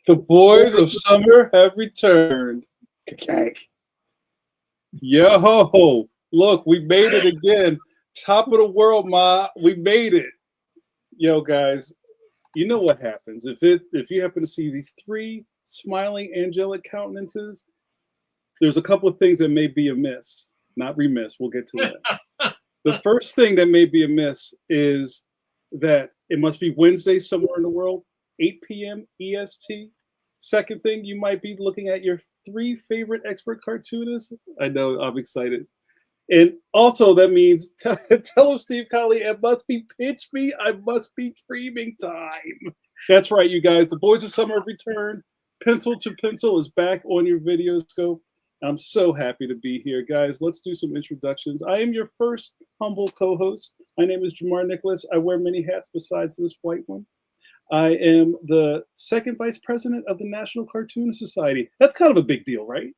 The boys of summer have returned. Yo, look, we made it again. Top of the world, Ma. We made it. Yo, guys, you know what happens. If you happen to see these three smiling angelic countenances, there's a couple of things that may be amiss. Not remiss. We'll get to that. The first thing that may be amiss is that it must be Wednesday somewhere in the world, 8 p.m. EST. Second thing, you might be looking at your three favorite expert cartoonists. I know, I'm excited. And also that means, tell him, Steve Conley, it must be pitch me. I must be streaming time. That's right, you guys. The boys of summer have returned. Pencil to Pencil is back on your video scope. I'm so happy to be here, guys. Let's do some introductions. I am your first humble co-host. My name is JAMAR NICHOLAS. I wear many hats besides this white one. I am the second vice president of the National Cartoon Society. That's kind of a big deal, right?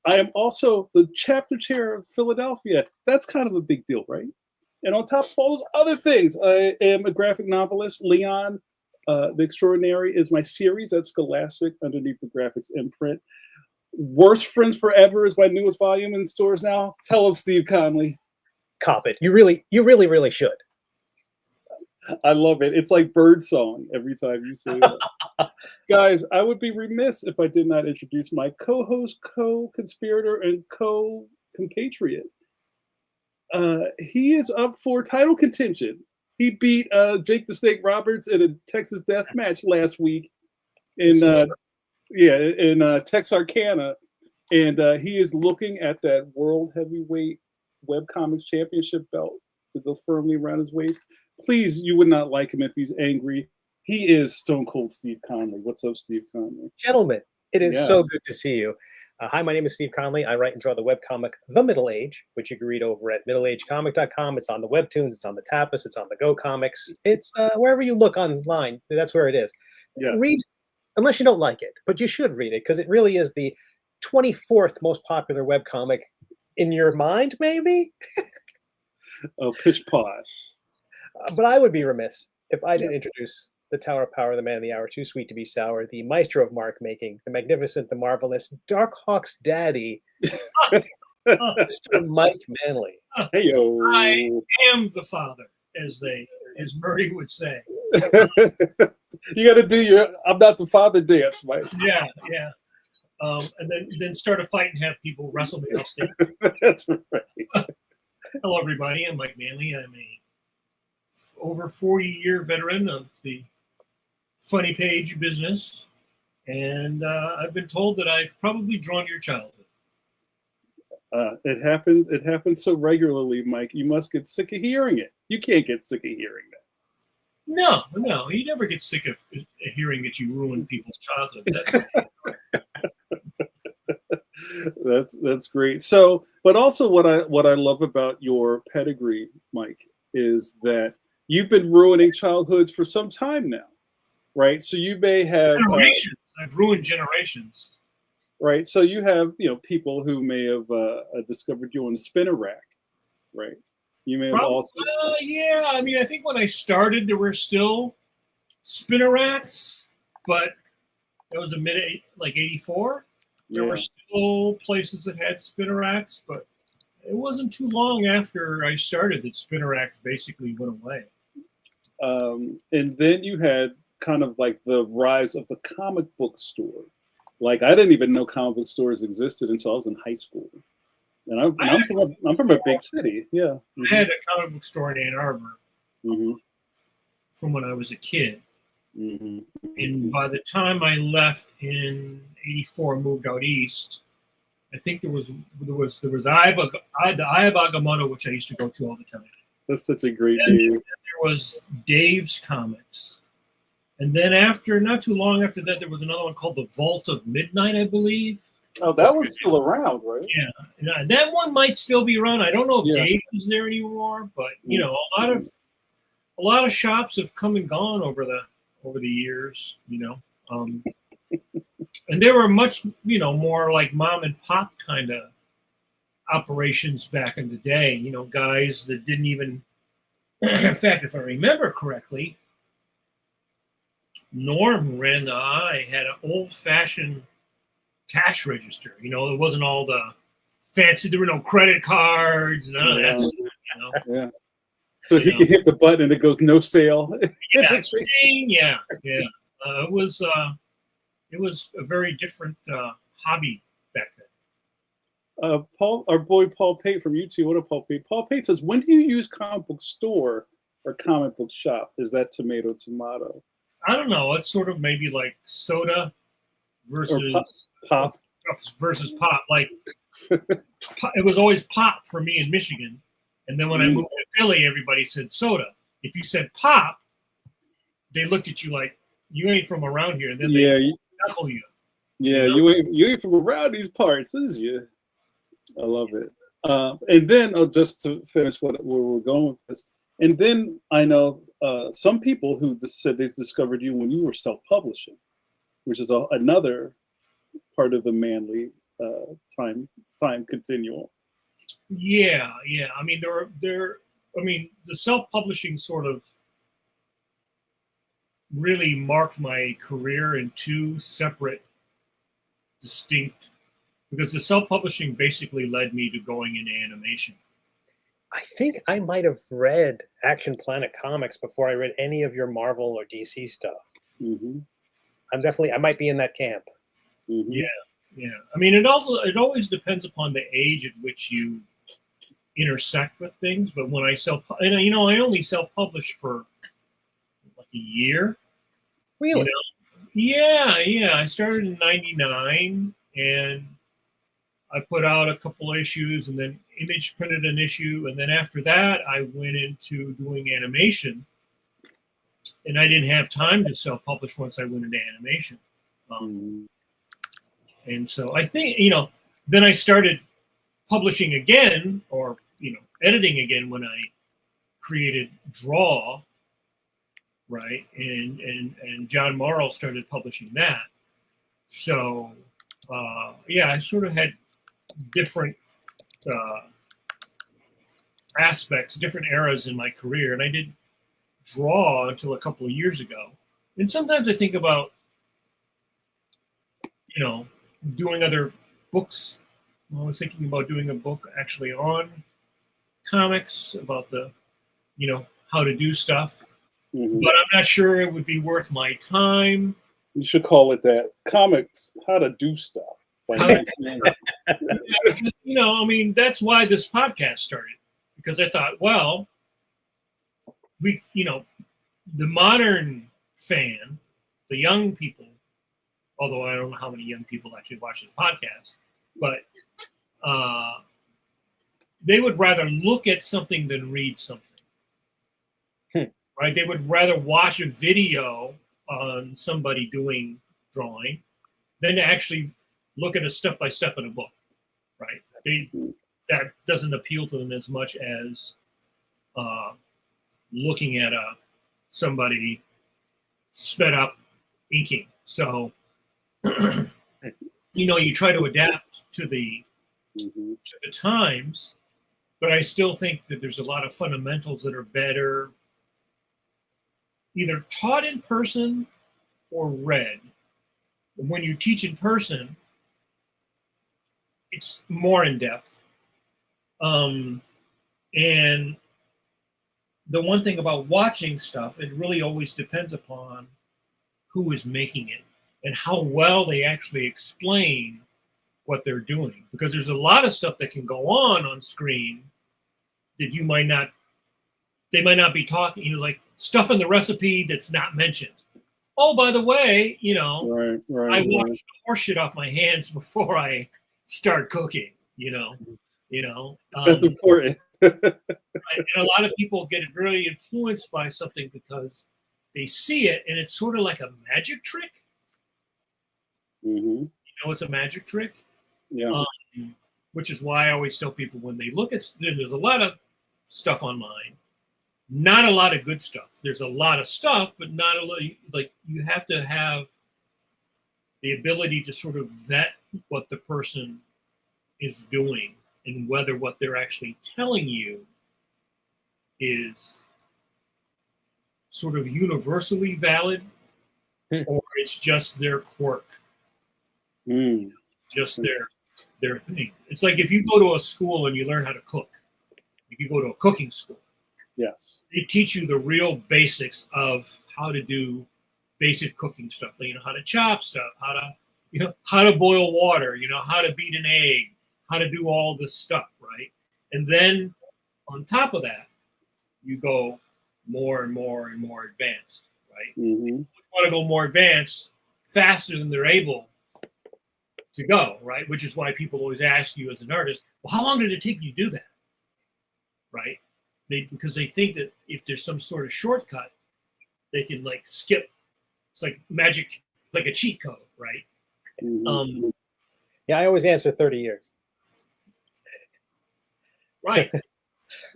I am also the chapter chair of Philadelphia. That's kind of a big deal, right? And on top of all those other things, I am a graphic novelist. Leon, the Extraordinary is my series. That's Scholastic underneath the graphics imprint. Worst Friends Forever is my newest volume in stores now. Tell him, Steve Conley. Cop it. You really should. I love it. It's like birdsong every time you say that. Guys, I would be remiss if I did not introduce my co-host, co-conspirator, and co-compatriot. He is up for title contention. He beat Jake the Snake Roberts in a Texas death match last week in Texarkana. And he is looking at that World Heavyweight Webcomics Championship belt to go firmly around his waist. Please, you would not like him if he's angry. He is Stone Cold Steve Conley. What's up, Steve Conley? Gentlemen, it is so good to see you. Hi, my name is Steve Conley. I write and draw the webcomic The Middle Age, which you can read over at middleagecomic.com. It's on the Webtoons, it's on the Tapas, it's on the Go Comics. It's wherever you look online, that's where it is. Yeah. Read it, unless you don't like it, but you should read it because it really is the 24th most popular webcomic in your mind, maybe? Oh, pish posh. But I would be remiss if I didn't introduce the Tower of Power, the man of the hour, too sweet to be sour, the maestro of mark making, the magnificent, the marvelous, Darkhawk's daddy, Mr. Mike Manley. Hey-yo. I am the father, as Murray would say. You got to do your "I'm not the father" dance, Mike. Yeah, yeah. And then start a fight and have people wrestle me off stage. That's right. Hello, everybody. I'm Mike Manley. I'm a over 40-year veteran of the funny page business, and I've been told that I've probably drawn your childhood. It happens. It happens so regularly, Mike. You must get sick of hearing it. You can't get sick of hearing that. No, you never get sick of hearing that you ruin people's childhood. That's great. So, but also what I love about your pedigree, Mike, is that you've been ruining childhoods for some time now, right? So you may have generations. I've ruined generations. Right. So you have people who may have discovered you on the spinner rack, right? You may have also. Yeah, I mean, I think when I started, there were still spinner racks, but that was like 84. There were still places that had spinner racks, but it wasn't too long after I started that spinner racks basically went away. And then you had kind of like the rise of the comic book store. Like I didn't even know comic book stores existed until I was in high school. And I'm from a big city. Yeah. I had a comic book store in Ann Arbor from when I was a kid. And by the time I left in '84 and moved out east, I think there was the Eye of Agamotto, which I used to go to all the time. That's such a great name. There was Dave's Comics. And then not too long after that, there was another one called the Vault of Midnight, I believe. Oh, that one's still around, right? Yeah, that one might still be around. I don't know if Dave is there anymore, but a lot of shops have come and gone over the years. And they were much more like mom and pop kind of operations back in the day. Guys that didn't even. In fact, if I remember correctly, Norm, who ran the Eye, had an old-fashioned cash register. It wasn't all the fancy. There were no credit cards, none of that stuff. Yeah. So he can hit the button and it goes no sale. Yeah. It was a very different hobby back then. Our boy Paul Pate from YouTube. What up, Paul Pate? Paul Pate says, "When do you use comic book store or comic book shop? Is that tomato? I don't know. It's sort of maybe like soda versus pop versus pop. Like it was always pop for me in Michigan, and then when I moved to Philly, everybody said soda. If you said pop, they looked at you like you ain't from around here, and then they knuckle you. Yeah, you ain't from around these parts, is you? I love it. And then just to finish where we're going with this. And then I know some people who just said they discovered you when you were self-publishing, which is another part of the Manley time continuum. Yeah. I mean, the self-publishing sort of really marked my career in two separate, distinct. Because the self-publishing basically led me to going into animation. I think I might have read Action Planet comics before I read any of your Marvel or DC stuff. I might be in that camp. Yeah. I mean, it always depends upon the age at which you intersect with things. But when I I only self-published for like a year. Really? Yeah. I started in '99 and I put out a couple issues and then Image printed an issue. And then after that, I went into doing animation. And I didn't have time to self-publish once I went into animation. And so I think, then I started publishing again or, editing again when I created Draw, right? And John Morrow started publishing that. So, I sort of had different aspects, different eras in my career. And I did Draw until a couple of years ago. And sometimes I think about, doing other books. I was thinking about doing a book actually on comics, about the, how to do stuff. Mhm. But I'm not sure it would be worth my time. You should call it that. Comics, how to do stuff. How to- I mean, that's why this podcast started, because I thought, well, the modern fan, the young people, although I don't know how many young people actually watch this podcast, but they would rather look at something than read something. Right? They would rather watch a video on somebody doing drawing than to actually look at a step-by-step in a book. Right? That doesn't appeal to them as much as looking at somebody sped up inking. So, you try to adapt to the times, but I still think that there's a lot of fundamentals that are better either taught in person or read. When you teach in person, it's more in depth. And the one thing about watching stuff, it really always depends upon who is making it and how well they actually explain what they're doing. Because there's a lot of stuff that can go on screen that they might not be talking, like stuff in the recipe that's not mentioned. Oh, by the way, I wash the horse shit off my hands before I start cooking, That's important. And a lot of people get really influenced by something because they see it and it's sort of like a magic trick. It's a magic trick. Yeah. Which is why I always tell people when they look at, there's a lot of stuff online, not a lot of good stuff. There's a lot of stuff, but not a lot. Like, you have to have the ability to sort of vet what the person is doing and whether what they're actually telling you is sort of universally valid or it's just their quirk, just their thing. It's like if you go to a school and you learn how to cook, if you go to a cooking school, yes, they teach you the real basics of how to do basic cooking stuff. How to chop stuff, how to boil water, how to beat an egg, how to do all this stuff, right? And then on top of that, you go more and more and more advanced, right? You want to go more advanced faster than they're able to go, right? Which is why people always ask you as an artist, well, how long did it take you to do that? Right? Because they think that if there's some sort of shortcut, they can skip. It's like magic, like a cheat code, right? Yeah, I always answer 30 years. Right.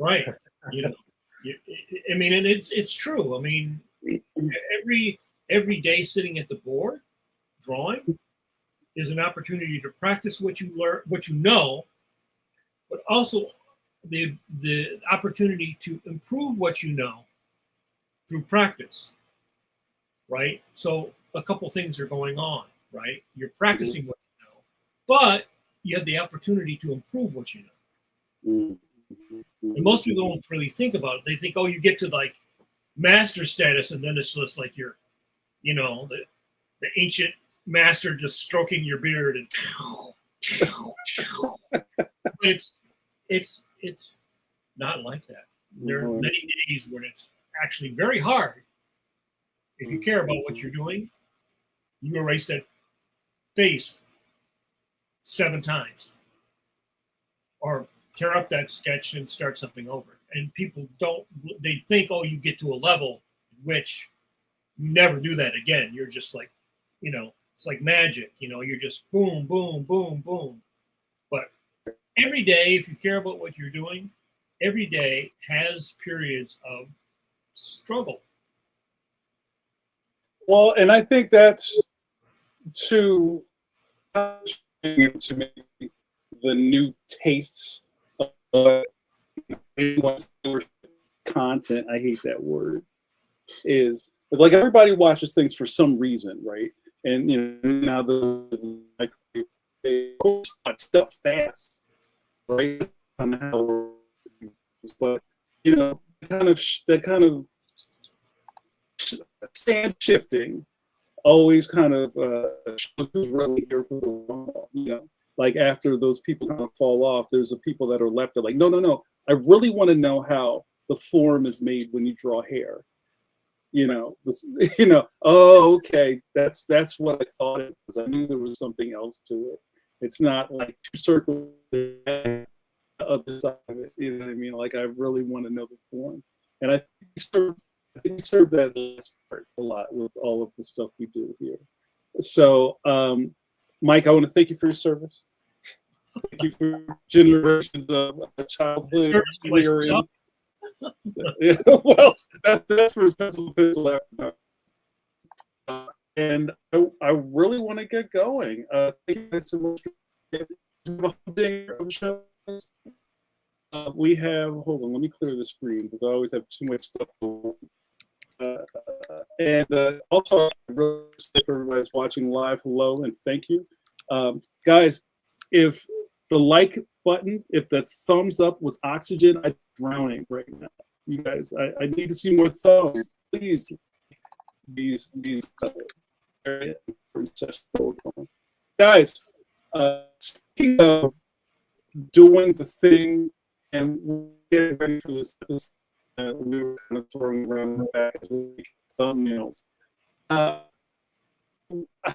Right. I mean, and it's true. I mean, every day sitting at the board drawing is an opportunity to practice what you learn, what you know, but also the opportunity to improve what you know through practice, right? So a couple things are going on, right? You're practicing what you know, but you have the opportunity to improve what you know. And most people don't really think about it. They think, oh, you get to master status, and then it's just like you're, the ancient master just stroking your beard and but it's not like that. There are many days when it's actually very hard. If you care about what you're doing, you erase that face 7 times or tear up that sketch and start something over. And people they think, oh, you get to a level in which you never do that again. You're just like, it's like magic, you're just boom, boom, boom, boom. But every day, if you care about what you're doing, every day has periods of struggle. Well, and I think that's to make the new tastes of content. I hate that word. Is like everybody watches things for some reason, right? And now they stuff fast, right? On how but that kind of stand shifting always kind of shows who's really here for the long haul. Like after those people kind of fall off, there's the people that are left are like, no, I really want to know how the form is made when you draw hair. Oh, okay, that's what I thought it was. I knew there was something else to it. It's not like two circles the other side of it. You know what I mean? Like I really want to know the form, and I think we serve that last part a lot with all of the stuff we do here. So, Mike, I want to thank you for your service. Thank you for generations of childhood. Yeah, well, that's for pencil after. And I really want to get going. Thank you guys so much for we have, hold on, let me clear the screen because I always have too much stuff. And also, I really thank everybody's watching live. Hello and thank you. Guys, if the like button, if the thumbs up was oxygen, I'm drowning right now. You guys, I need to see more thumbs. Please, these very important sessions. Guys, speaking of doing the thing and getting ready for this episode, we were kind of throwing around the back as we make thumbnails. How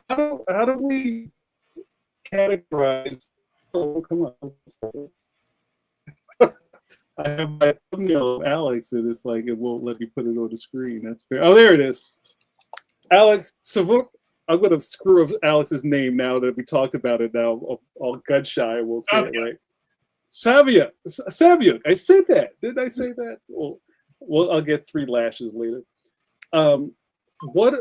do we categorize? Oh, come on. I have my thumbnail of Alex, and it's like it won't let me put it on the screen. That's fair. Oh, there it is. Alex Saviuk. I'm going to screw up Alex's name now that we talked about it. Now I'll gun shy. We'll say it right. Saviuk. I said that. Didn't I say that? Well, I'll get 3 lashes later. What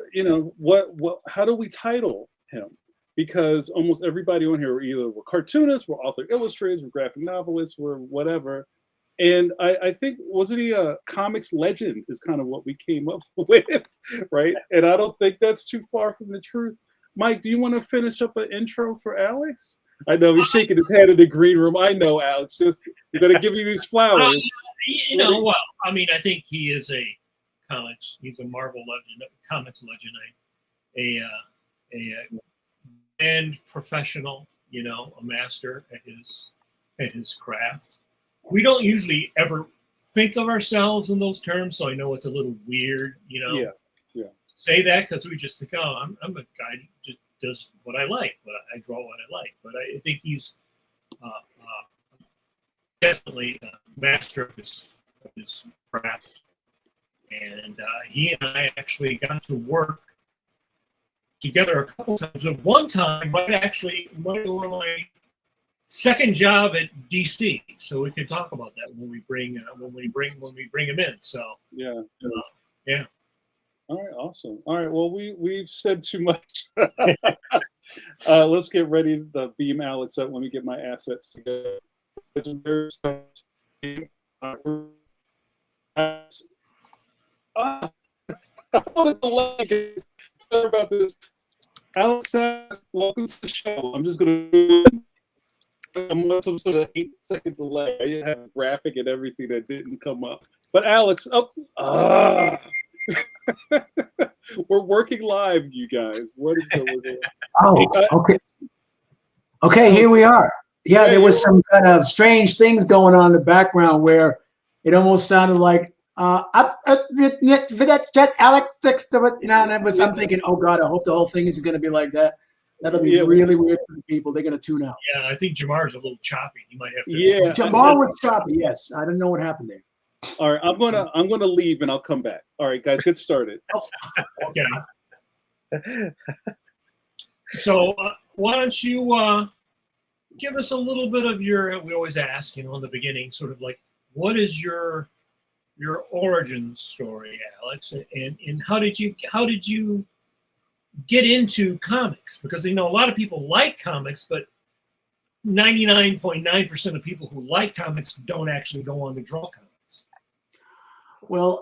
how do we title him? Because almost everybody on here we're cartoonists, we're author illustrators, we're graphic novelists, we're whatever. And I think, wasn't he a comics legend is kind of what we came up with, right? And I don't think that's too far from the truth. Mike, do you want to finish up an intro for Alex? I know he's shaking his head in the green room. I know, Alex. We're going to give you these flowers. Well, I mean, I think he is he's a Marvel legend, a comics legend, and professional, a master at his craft. We don't usually ever think of ourselves in those terms, so I know it's a little weird, Yeah. say that because we just think, oh, I'm a guy who just does what I like, but I draw what I like. But I think he's definitely a master of his craft, and he and I actually got to work together a couple times. At one time, one of my second job at DC, so we can talk about that when we bring him in. So yeah. All right, awesome. All right, well we've said too much. Let's get ready to beam Alex up. Let me get my assets together. Sorry about this. Alex, welcome to the show. I'm just gonna. I'm on some sort of 8-second delay. I didn't have a graphic and everything that didn't come up. But Alex, we're working live, you guys. What is going on? Oh, okay. Okay, here we are. Yeah, there was some kind of strange things going on in the background where it almost sounded like Alex, and I'm thinking, oh God, I hope the whole thing isn't going to be like that. That'll be really weird for the people. They're going to tune out. Yeah, I think Jamar's a little choppy. You might have to. Yeah, Jamar was choppy. Yes, I don't know what happened there. All right, I'm gonna leave and I'll come back. All right, guys, get started. Okay. So why don't you give us a little bit of your? We always ask, in the beginning, sort of like, what is your origin story, Alex, and how did you get into comics? Because a lot of people like comics, but 99.9% of people who like comics don't actually go on to draw comics. Well,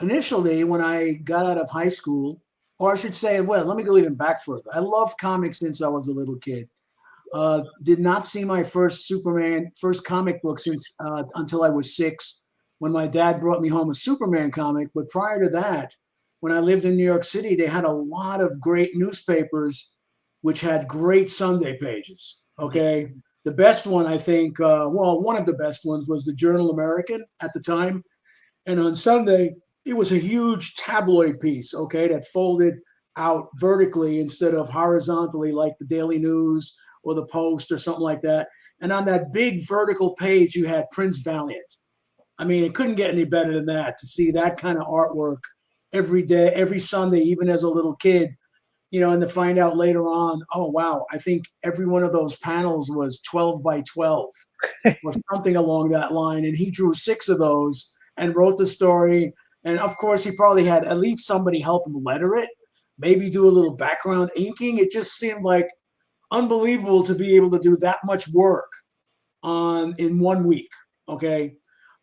initially when I got out of high school, or I should say, well, let me go even back further. I loved comics since I was a little kid. Did not see my first comic book since until I was 6, when my dad brought me home a Superman comic. But prior to that, when I lived in New York City, they had a lot of great newspapers which had great Sunday pages. Okay. The best one, I think, one of the best ones was the Journal American at the time. And on Sunday, it was a huge tabloid piece, okay, that folded out vertically instead of horizontally like the Daily News or the Post or something like that. And on that big vertical page, you had Prince Valiant. I mean, it couldn't get any better than that, to see that kind of artwork every day, every Sunday, even as a little kid, you know, and to find out later on, oh, wow, I think every one of those panels was 12 by 12 or something along that line. And he drew 6 of those and wrote the story. And of course, he probably had at least somebody help him letter it, maybe do a little background inking. It just seemed like unbelievable to be able to do that much work in 1 week. Okay.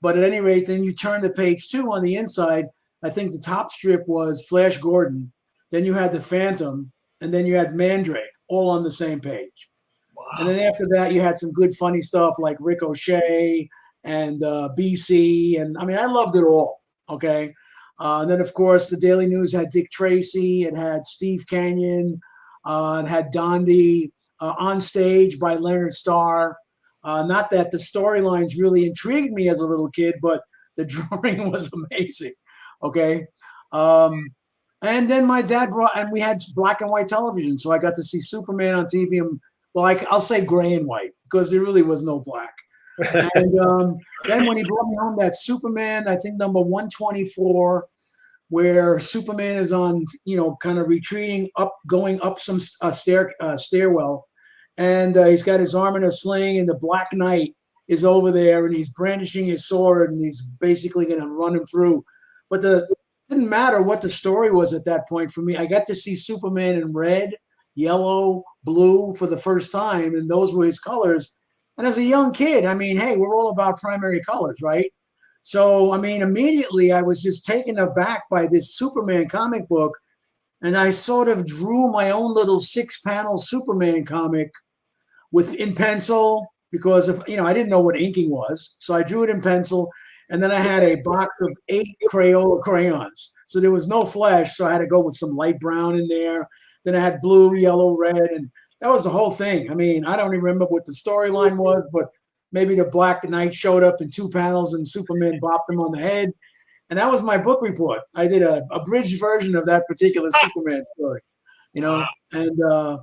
But at any rate, then you turn to page 2 on the inside. I think the top strip was Flash Gordon. Then you had the Phantom, and then you had Mandrake, all on the same page. Wow. And then after that, you had some good funny stuff like Ricochet and BC. And I mean, I loved it all. Okay. And then, of course, the Daily News had Dick Tracy. It had Steve Canyon. It had Dondi. On Stage by Leonard Starr. Not that the storylines really intrigued me as a little kid, but the drawing was amazing. Okay. And then my dad and we had black and white television. So I got to see Superman on TV. And, well, I'll say gray and white because there really was no black. And then when he brought me home that Superman, I think number 124, where Superman is on, you know, kind of retreating up, going up some stairwell. And he's got his arm in a sling, and the Black Knight is over there, and he's brandishing his sword, and he's basically going to run him through. But it didn't matter what the story was at that point for me. I got to see Superman in red, yellow, blue for the first time, and those were his colors. And as a young kid, I mean, hey, we're all about primary colors, right? So, I mean, immediately I was just taken aback by this Superman comic book, and I sort of drew my own little 6-panel Superman comic in pencil, because I didn't know what inking was. So I drew it in pencil, and then I had a box of 8 Crayola crayons. So there was no flesh, so I had to go with some light brown in there. Then I had blue, yellow, red, and that was the whole thing. I mean, I don't even remember what the storyline was, but maybe the Black Knight showed up in 2 panels and Superman bopped him on the head. And that was my book report. I did a abridged version of that particular Superman story, you know. And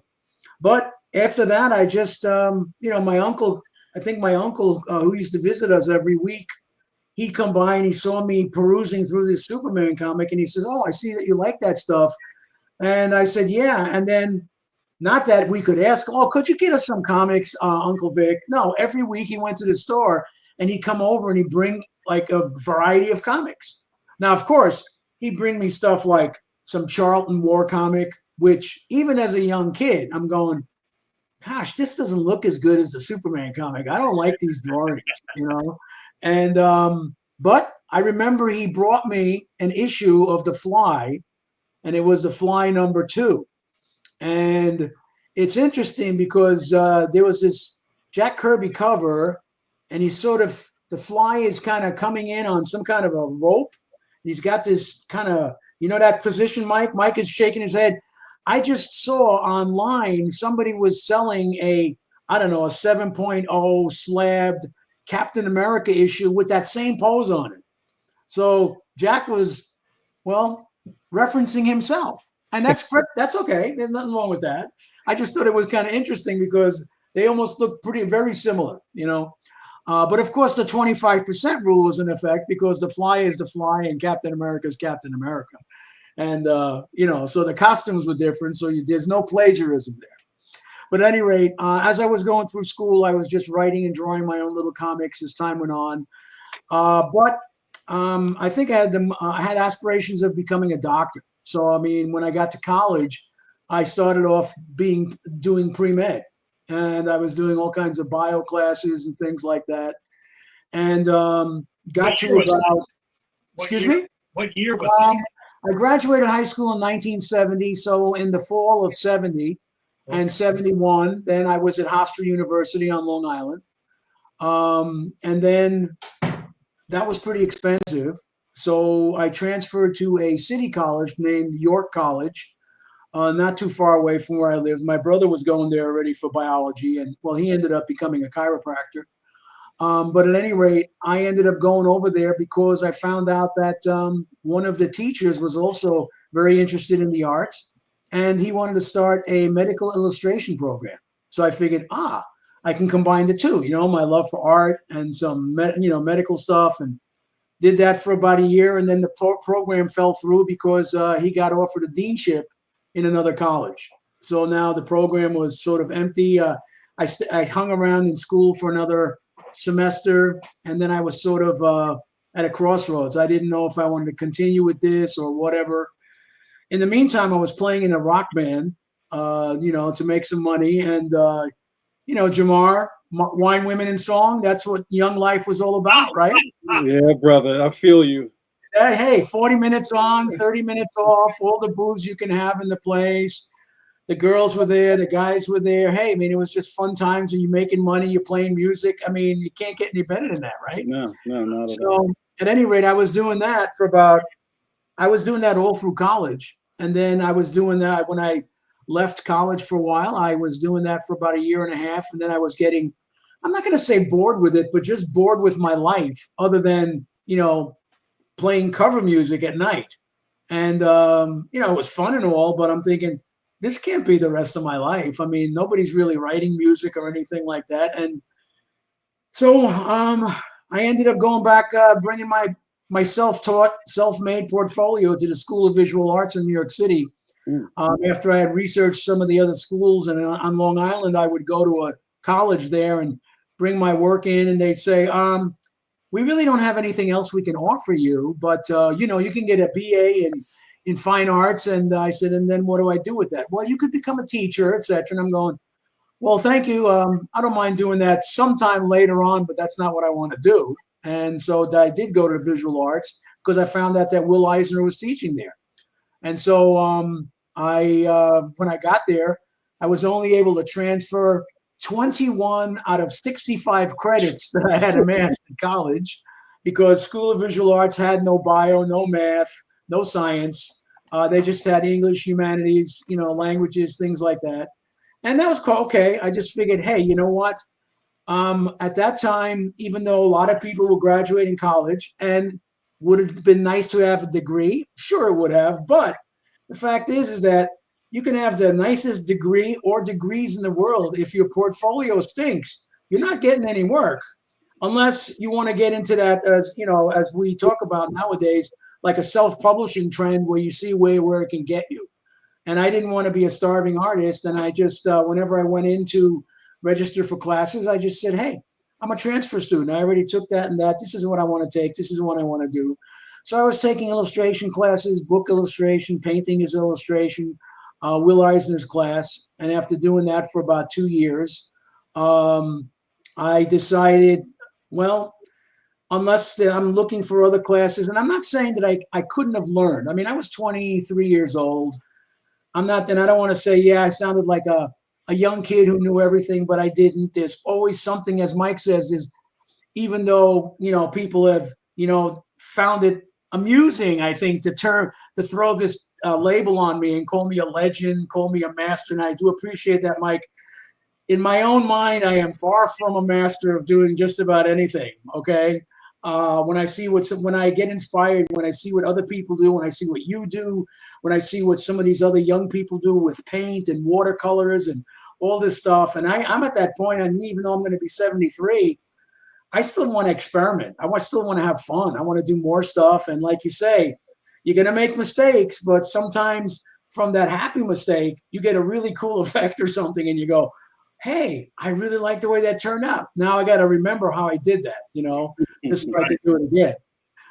but after that, I just, my uncle, who used to visit us every week, he'd come by and he saw me perusing through this Superman comic, and he says, "Oh, I see that you like that stuff." And I said, "Yeah." And then, not that we could ask, "Oh, could you get us some comics, Uncle Vic?" No, every week he went to the store and he'd come over and he'd bring like a variety of comics. Now, of course, he'd bring me stuff like some Charlton War comic, which even as a young kid, I'm going, gosh, this doesn't look as good as the Superman comic. I don't like these drawings, you know? And, but I remember he brought me an issue of The Fly, and it was The Fly number 2. And it's interesting because there was this Jack Kirby cover, and he's sort of, the Fly is kind of coming in on some kind of a rope. He's got this kind of, you know, that position, Mike? Mike is shaking his head. I just saw online somebody was selling a 7.0 slabbed Captain America issue with that same pose on it. So Jack was, well, referencing himself. And that's okay. There's nothing wrong with that. I just thought it was kind of interesting because they almost look very similar, you know. But of course, the 25% rule is in effect because the Fly is the Fly and Captain America is Captain America. And, so the costumes were different. So there's no plagiarism there. But at any rate, as I was going through school, I was just writing and drawing my own little comics as time went on. But I think I had aspirations of becoming a doctor. So, I mean, when I got to college, I started off doing pre-med. And I was doing all kinds of bio classes and things like that. And got to about, excuse me? What year was it? I graduated high school in 1970. So in the fall of 70, and 71. Then I was at Hofstra University on Long Island. And then that was pretty expensive. So I transferred to a city college named York College, not too far away from where I lived. My brother was going there already for biology, and well, he ended up becoming a chiropractor. But at any rate, I ended up going over there because I found out that one of the teachers was also very interested in the arts, and he wanted to start a medical illustration program. So I figured, I can combine the two, my love for art and some, medical stuff, and did that for about a year. And then the program fell through because he got offered a deanship in another college. So now the program was sort of empty. I hung around in school for another semester, and then I was sort of at a crossroads. I didn't know if I wanted to continue with this or whatever. In the meantime, I was playing in a rock band, to make some money. And, Jamar, Wine, Women, and Song, that's what Young Life was all about, right? Yeah, brother, I feel you. Hey, 40 minutes on, 30 minutes off, all the booze you can have in the place. The girls were there, the guys were there. Hey, I mean, it was just fun times, and you're making money, you're playing music. I mean, you can't get any better than that, right? No, not at So all. at any rate, I was doing that all through college. And then I was doing that when I left college for a while. I was doing that for about a year and a half. And then I was getting, I'm not going to say bored with it, but just bored with my life other than, playing cover music at night. And, it was fun and all, but I'm thinking, this can't be the rest of my life. I mean, nobody's really writing music or anything like that. And so I ended up going back, bringing my self-taught, self-made portfolio to the School of Visual Arts in New York City. After I had researched some of the other schools, and on Long Island, I would go to a college there and bring my work in, and they'd say, we really don't have anything else we can offer you, but you can get a BA in fine arts. And I said, and then what do I do with that? Well, you could become a teacher, etc. And I'm going, well, thank you. I don't mind doing that sometime later on, but that's not what I want to do. And so I did go to visual arts because I found out that Will Eisner was teaching there. And so when I got there, I was only able to transfer 21 out of 65 credits that I had amassed in college, because School of Visual Arts had no bio, no math, no science. They just had English, humanities, languages, things like that. And that was okay. I just figured, hey, you know what? At that time, even though a lot of people were graduating college, and would have been nice to have a degree, sure it would have. But the fact is that you can have the nicest degree or degrees in the world. If your portfolio stinks, you're not getting any work, unless you want to get into that, as we talk about nowadays, like a self-publishing trend where you see where it can get you. And I didn't want to be a starving artist. And I just, whenever I went in to register for classes, I just said, hey, I'm a transfer student. I already took that and that. This is what I want to take. This is what I want to do. So I was taking illustration classes, book illustration, painting is illustration, Will Eisner's class. And after doing that for about 2 years, I decided, well, unless I'm looking for other classes, and I'm not saying that I couldn't have learned. I mean, I was 23 years old. I'm not, and I don't want to say, yeah, I sounded like a young kid who knew everything, but I didn't. There's always something, as Mike says, is even though, people have, found it amusing, I think, to throw this label on me and call me a legend, call me a master. And I do appreciate that, Mike. In my own mind, I am far from a master of doing just about anything. Okay. When I get inspired, when I see what other people do, when I see what you do, when I see what some of these other young people do with paint and watercolors and all this stuff. And I'm at that point, and even though I'm going to be 73, I still want to experiment. I still want to have fun. I want to do more stuff. And like you say, you're going to make mistakes, but sometimes from that happy mistake, you get a really cool effect or something, and you go, hey, I really like the way that turned out. Now I got to remember how I did that, just so I can do it again.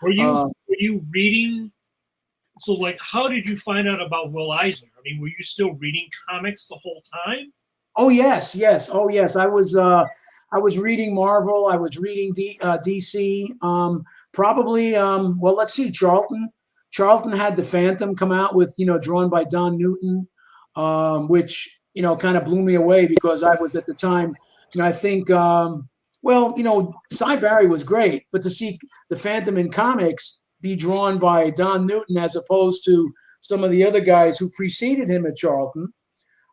Were you reading? So, like, how did you find out about Will Eisner? I mean, were you still reading comics the whole time? Oh, yes. Oh, yes. I was reading Marvel. I was reading DC. Probably, well, let's see, Charlton. Charlton had The Phantom come out with, drawn by Don Newton, which kind of blew me away because I was at the time, I think, Cy Barry was great, but to see the Phantom in comics be drawn by Don Newton as opposed to some of the other guys who preceded him at Charlton,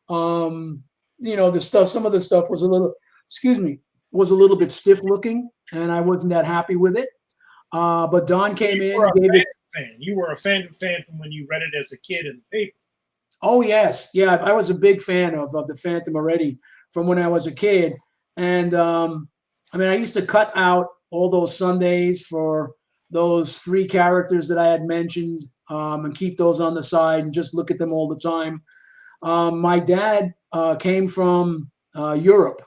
some of the stuff was a little bit stiff looking, and I wasn't that happy with it. But Don came in and gave it. You were a Phantom when you read it as a kid in the paper. Oh, yes. Yeah, I was a big fan of the Phantom already from when I was a kid. And, I used to cut out all those Sundays for those 3 characters that I had mentioned and keep those on the side and just look at them all the time. My dad came from Europe,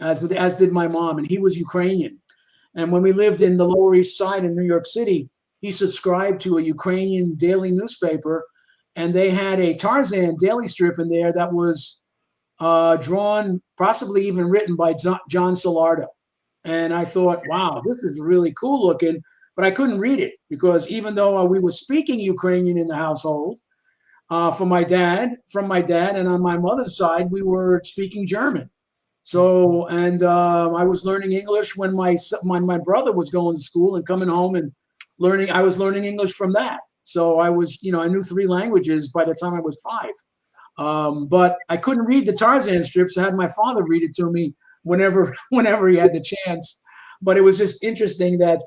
as did my mom, and he was Ukrainian. And when we lived in the Lower East Side in New York City, he subscribed to a Ukrainian daily newspaper, and they had a Tarzan daily strip in there that was drawn, possibly even written by John Solardo. And I thought, wow, this is really cool looking, but I couldn't read it because even though we were speaking Ukrainian in the household, from my dad, and on my mother's side, we were speaking German. So, and I was learning English when my brother was going to school and coming home and learning. I was learning English from that. So I was, I knew 3 languages by the time I was 5. But I couldn't read the Tarzan strips. I had my father read it to me whenever he had the chance. But it was just interesting that,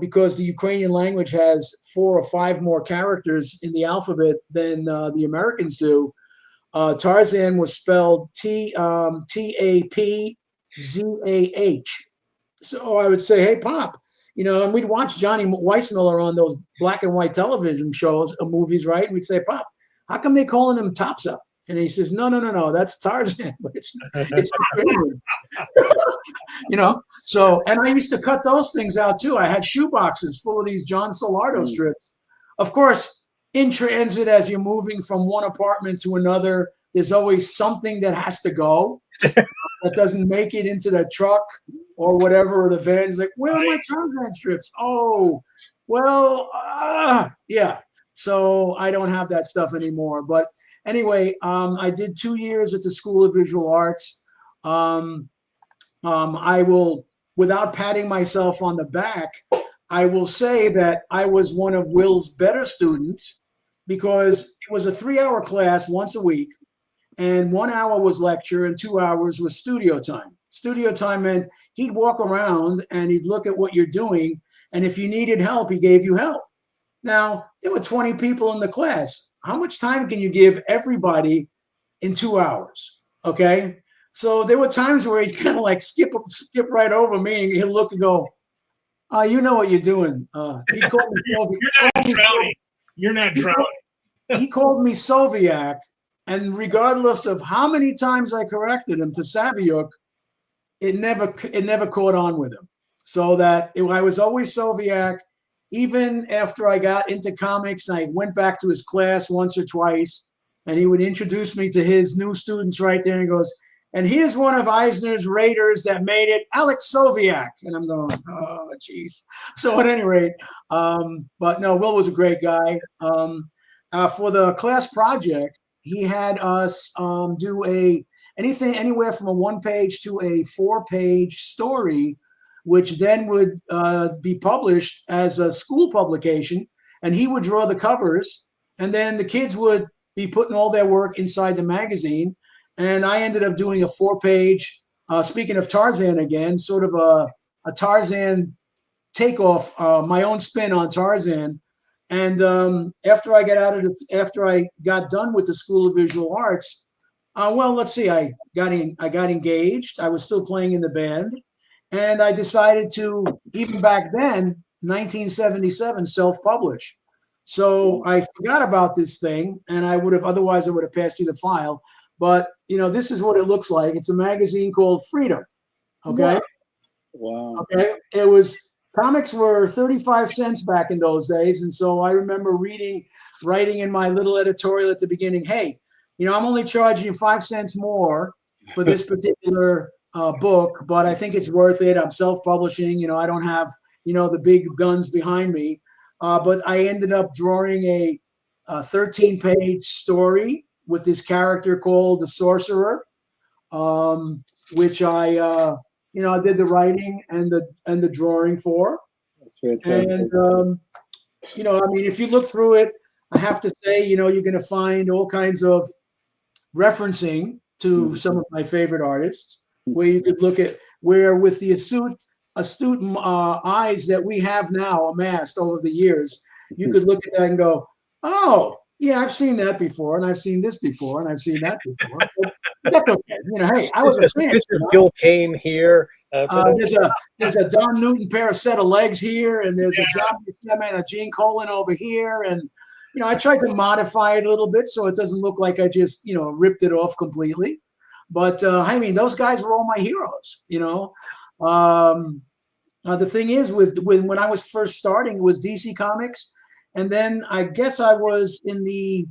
because the Ukrainian language has 4 or 5 more characters in the alphabet than the Americans do. Tarzan was spelled Tapzah. So I would say, hey, Pop, and we'd watch Johnny Weissmuller on those black and white television shows, movies, right? And we'd say, Pop, how come they calling him Tapzah? And he says, no, that's Tarzan. But it's So, and I used to cut those things out too. I had shoe boxes full of these John Solardo strips. Of course, in transit, as you're moving from one apartment to another, there's always something that has to go that doesn't make it into the truck or whatever, or the van. Is like, where are my Tarzan strips? Oh, well, yeah. So I don't have that stuff anymore. But anyway, I did 2 years at the School of Visual Arts. I will, without patting myself on the back, I will say that I was one of Will's better students because it was a 3-hour class once a week, and 1 hour was lecture and 2 hours was studio time. Studio time meant he'd walk around and he'd look at what you're doing, and if you needed help, he gave you help. Now, there were 20 people in the class. How much time can you give everybody in 2 hours? Okay? So there were times where he'd kind of like skip right over me, and he'll look and go, you know what you're doing. He called me You're not drowning. He called me Saviuk, and regardless of how many times I corrected him to Saviuk, it never caught on with him. So that I was always Saviuk. Even after I got into comics, I went back to his class once or twice, and he would introduce me to his new students right there and goes, and here's one of Eisner's Raiders that made it, Alex Saviuk. And I'm going, oh, geez. So at any rate, but no, Will was a great guy. For the class project, he had us do anything anywhere from a 1-page to a 4-page story, which then would be published as a school publication. And he would draw the covers, and then the kids would be putting all their work inside the magazine. And I ended up doing a 4-page, speaking of Tarzan again, sort of a Tarzan takeoff, my own spin on Tarzan. And after I got done with the School of Visual Arts, let's see, I got engaged. I was still playing in the band, and I decided to, even back then, 1977, self-publish. So I forgot about this thing, and otherwise I would have passed you the file. But, this is what it looks like. It's a magazine called Freedom. Okay. Wow. Okay. Comics were 35 cents back in those days. And so I remember writing in my little editorial at the beginning, hey, I'm only charging you 5 cents more for this particular book, but I think it's worth it. I'm self-publishing. I don't have, the big guns behind me. But I ended up drawing a 13-page story with this character called the Sorcerer, which I I did the writing and the drawing for. That's fantastic. And I mean, if you look through it, I have to say, you're going to find all kinds of referencing to some of my favorite artists, where you could look at where with the astute eyes that we have now amassed over the years, you could look at that and go, oh, yeah, I've seen that before, and I've seen this before, and I've seen that before. But that's okay. Hey, I was a fan. Gil Kane here. There's a Don Newton set of legs here, and there's a John Buscema and a Gene Colan over here, and I tried to modify it a little bit so it doesn't look like I just ripped it off completely. But I mean, those guys were all my heroes. The thing is, when I was first starting, it was DC Comics, and then I guess I was in the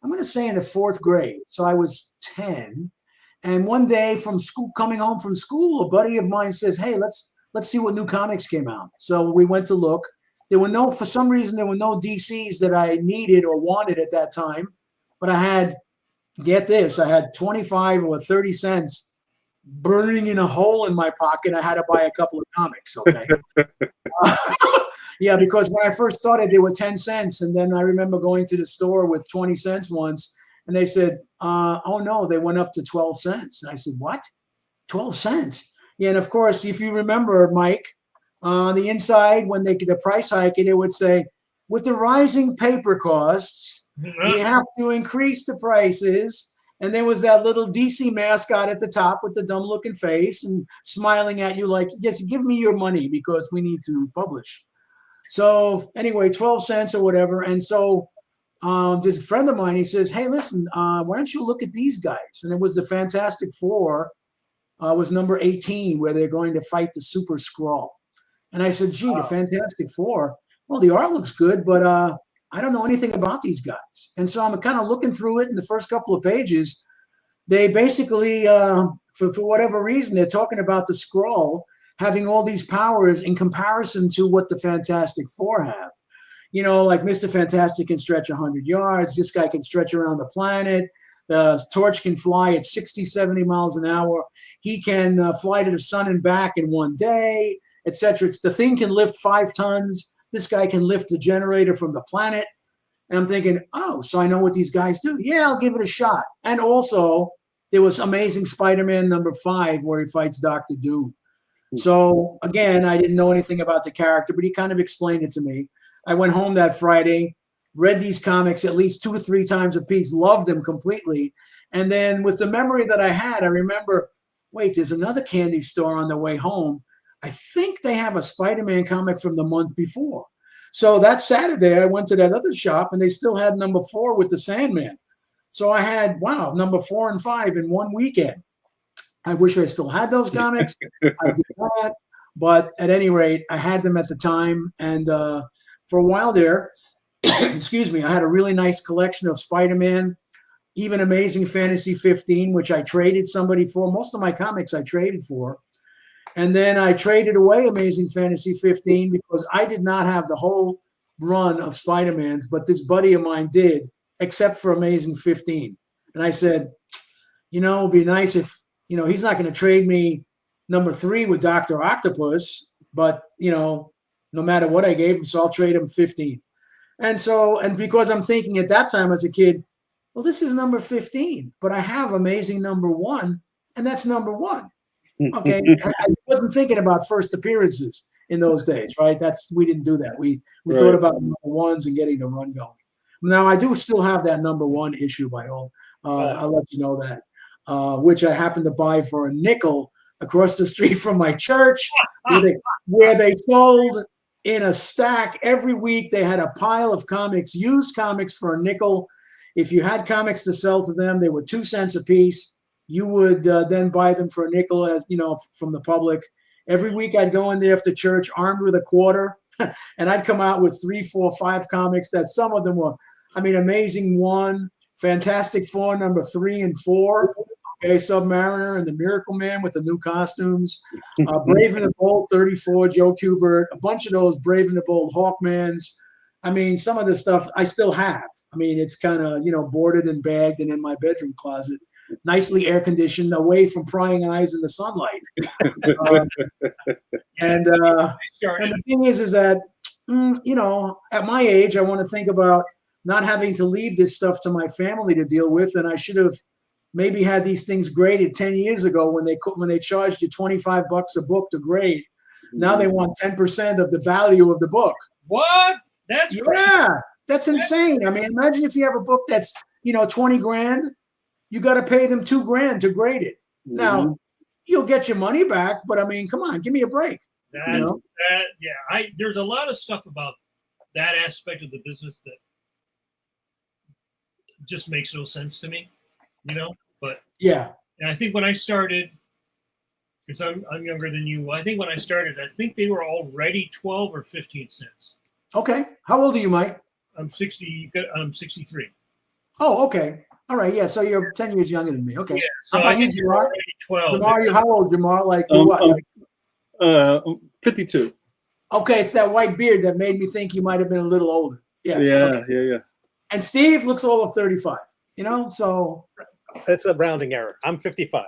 4th grade, so I was 10. And one day from school, coming home from school, a buddy of mine says, "Hey, let's see what new comics came out." So we went to look. For some reason, there were no DCs that I needed or wanted at that time. But I had, get this, I had 25 or 30 cents burning in a hole in my pocket. I had to buy a couple of comics. Okay. Yeah, because when I first started, they were 10 cents. And then I remember going to the store with 20 cents once. And they said, oh, no, they went up to 12 cents. And I said, what? 12 cents? Yeah, and of course, if you remember, Mike, on the inside, when the price hike, it would say, with the rising paper costs, we have to increase the prices. And there was that little DC mascot at the top with the dumb-looking face and smiling at you like, yes, give me your money because we need to publish. So anyway, 12 cents or whatever. And so there's a friend of mine, he says, hey, listen, why don't you look at these guys? And it was the Fantastic Four, was number 18, where they're going to fight the Super Skrull. And I said, gee, the Fantastic Four, well, the art looks good, but I don't know anything about these guys. And so I'm kind of looking through it in the first couple of pages. They basically, for whatever reason, they're talking about the Skrull having all these powers in comparison to what the Fantastic Four have. Like Mr. Fantastic can stretch 100 yards. This guy can stretch around the planet. The Torch can fly at 60, 70 miles an hour. He can fly to the sun and back in one day, etc. The Thing can lift 5 tons. This guy can lift the generator from the planet. And I'm thinking, oh, so I know what these guys do. Yeah, I'll give it a shot. And also, there was Amazing Spider-Man number 5, where he fights Dr. Doom. So again, I didn't know anything about the character, but he kind of explained it to me. I went home that Friday, read these comics at least 2 or 3 times a piece, loved them completely. And then with the memory that I had, I remember, wait, there's another candy store on the way home. I think they have a Spider-Man comic from the month before. So that Saturday, I went to that other shop, and they still had number 4 with the Sandman. So I had, wow, number 4 and 5 in one weekend. I wish I still had those comics. I did not. But at any rate, I had them at the time. And for a while there, excuse me, I had a really nice collection of Spider-Man, even Amazing Fantasy 15, which I traded somebody for. Most of my comics I traded for. And then I traded away Amazing Fantasy 15 because I did not have the whole run of Spider-Mans, but this buddy of mine did, except for Amazing 15. And I said, it'd be nice if, he's not going to trade me number 3 with Dr. Octopus, but, no matter what I gave him, so I'll trade him 15. And because I'm thinking at that time as a kid, well, this is number 15, but I have Amazing number 1, and that's number 1. Okay, I wasn't thinking about first appearances in those days, right? We didn't do that. We right. Thought about number 1s and getting the run going. Now I do still have that number 1 issue by all. I'll let you know that, which I happened to buy for a nickel across the street from my church, where they sold in a stack every week. They had a pile of comics, used comics for a nickel. If you had comics to sell to them, they were 2 cents a piece. You would then buy them for a nickel, as from the public. Every week I'd go in there after church armed with a quarter, and I'd come out with 3, 4, 5 comics that some of them were, Amazing 1, Fantastic Four number 3 and 4, okay, Submariner and the Miracle Man with the new costumes, Brave and the Bold 34, Joe Kubert, a bunch of those Brave and the Bold Hawkmans. I mean, some of the stuff I still have. I mean, it's kind of, boarded and bagged and in my bedroom closet, nicely air conditioned, away from prying eyes in the sunlight. And the thing is that, at my age, I want to think about not having to leave this stuff to my family to deal with. And I should have maybe had these things graded 10 years ago when they charged you $25 a book to grade. Now they want 10% of the value of the book. What? That's crazy. That's insane. I mean, imagine if you have a book that's 20 grand, you got to pay them $2 grand to grade it. Now you'll get your money back, but I mean, come on, give me a break. There's a lot of stuff about that aspect of the business that just makes no sense to me, But yeah, and I think when I started, because I'm younger than you, I think when I started, I think they were already 12 or 15 cents. Okay, how old are you, Mike? I'm 63. Oh, okay. All right, yeah. So you're 10 years younger than me. Okay. Yeah, so how about you, Jamar? 12. Jamar, how old, Jamar? Like what? 52. Okay, it's that white beard that made me think you might have been a little older. Yeah. Yeah. And Steve looks all of 35. So it's a rounding error. I'm 55.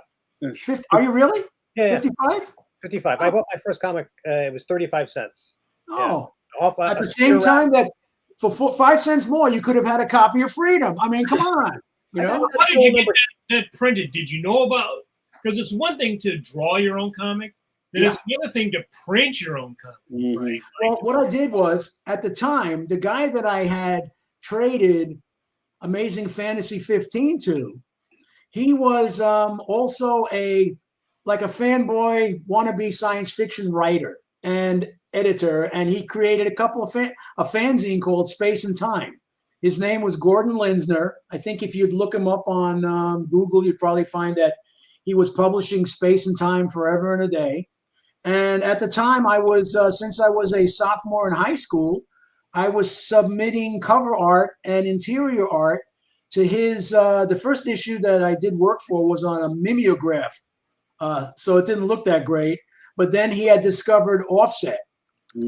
50, are you really? Yeah. 55? 55. I bought my first comic. It was 35 cents. Oh. Yeah. At the same time that for 5 cents more, you could have had a copy of Freedom. I mean, come on. How did you get that printed? Did you know about? Because it's one thing to draw your own comic. Then it's the other thing to print your own comic. Right? Well, what I did was, at the time, the guy that I had traded Amazing Fantasy 15 to, he was also a fanboy wannabe science fiction writer and editor, and he created a fanzine called Space and Time. His name was Gordon Linsner. I think if you'd look him up on Google, you'd probably find that he was publishing Space and Time forever and a day. And at the time, I was since I was a sophomore in high school, I was submitting cover art and interior art to his. The first issue that I did work for was on a mimeograph, so it didn't look that great. But then he had discovered offset.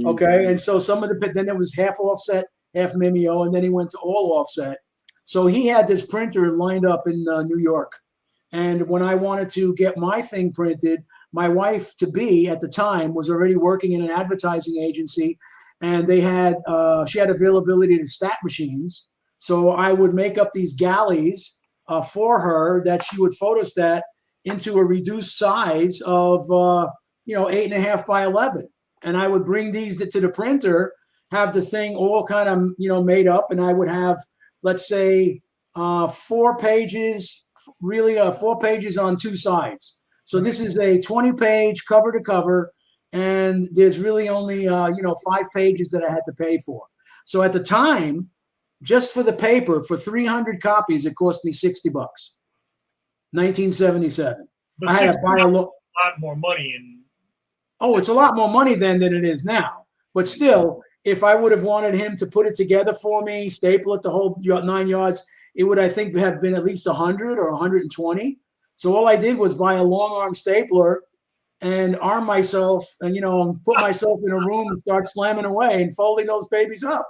Okay, and so then it was half offset, half mimeo, and then he went to all offset. So he had this printer lined up in New York, and when I wanted to get my thing printed, my wife to be at the time was already working in an advertising agency, and she had availability to stat machines. So I would make up these galleys for her that she would photostat into a reduced size of 8.5 by 11. And I would bring these to the printer, have the thing all kind of, made up. And I would have, let's say, 4 pages, really 4 pages on 2 sides. So this is a 20-page cover to cover. And there's really only, 5 pages that I had to pay for. So at the time, just for the paper, for 300 copies, it cost me $60. 1977. But I had to buy a lot more money in. Oh, it's a lot more money then than it is now. But still, if I would have wanted him to put it together for me, staple it the whole 9 yards, it would, I think, have been at least 100 or 120. So all I did was buy a long arm stapler and arm myself and, put myself in a room and start slamming away and folding those babies up.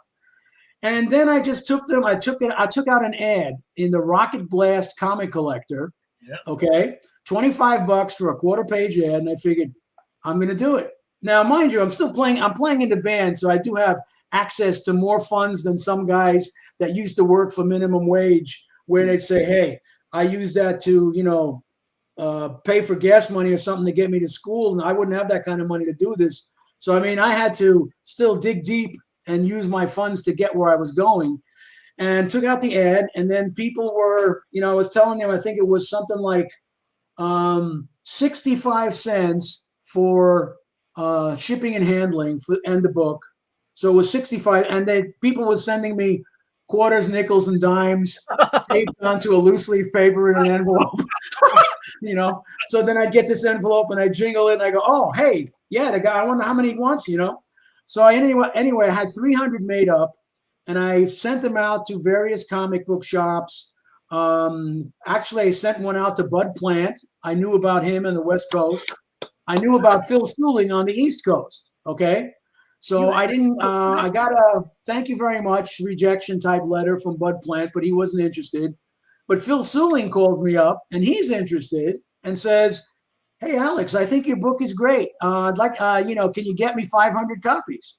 And then I just took them. I took out an ad in the Rocket Blast Comic Collector. Yeah. Okay, $25 for a 1/4-page ad, and I figured I'm going to do it. Now, mind you, I'm playing in the band, so I do have access to more funds than some guys that used to work for minimum wage, where they'd say, "Hey, I use that to, pay for gas money or something to get me to school," and I wouldn't have that kind of money to do this. So, I mean, I had to still dig deep and use my funds to get where I was going, and took out the ad. And then people were, I was telling them, I think it was something like 65 cents for shipping and handling and the book. So it was 65, and people were sending me quarters, nickels, and dimes taped onto a loose leaf paper in an envelope. So then I'd get this envelope and I jingle it and I go, "Oh, hey, yeah, the guy, I wonder how many he wants, So anyway, I had 300 made up, and I sent them out to various comic book shops. Actually, I sent one out to Bud Plant. I knew about him on the West Coast. I knew about Phil Stooling on the East Coast. Okay, So I didn't, I got a thank you very much rejection type letter from Bud Plant, but he wasn't interested. But Phil Suling called me up and he's interested and says, hey, Alex, I think your book is great. I'd like, can you get me 500 copies?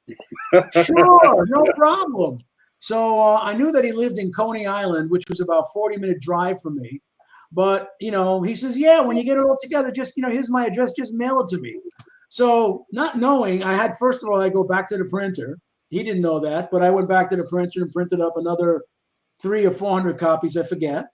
Sure, no problem. So I knew that he lived in Coney Island, which was about 40-minute drive from me. But, he says, yeah, when you get it all together, just, here's my address, just mail it to me. So not knowing, first of all, I go back to the printer. He didn't know that, but I went back to the printer and printed up another 300 or 400 copies, I forget,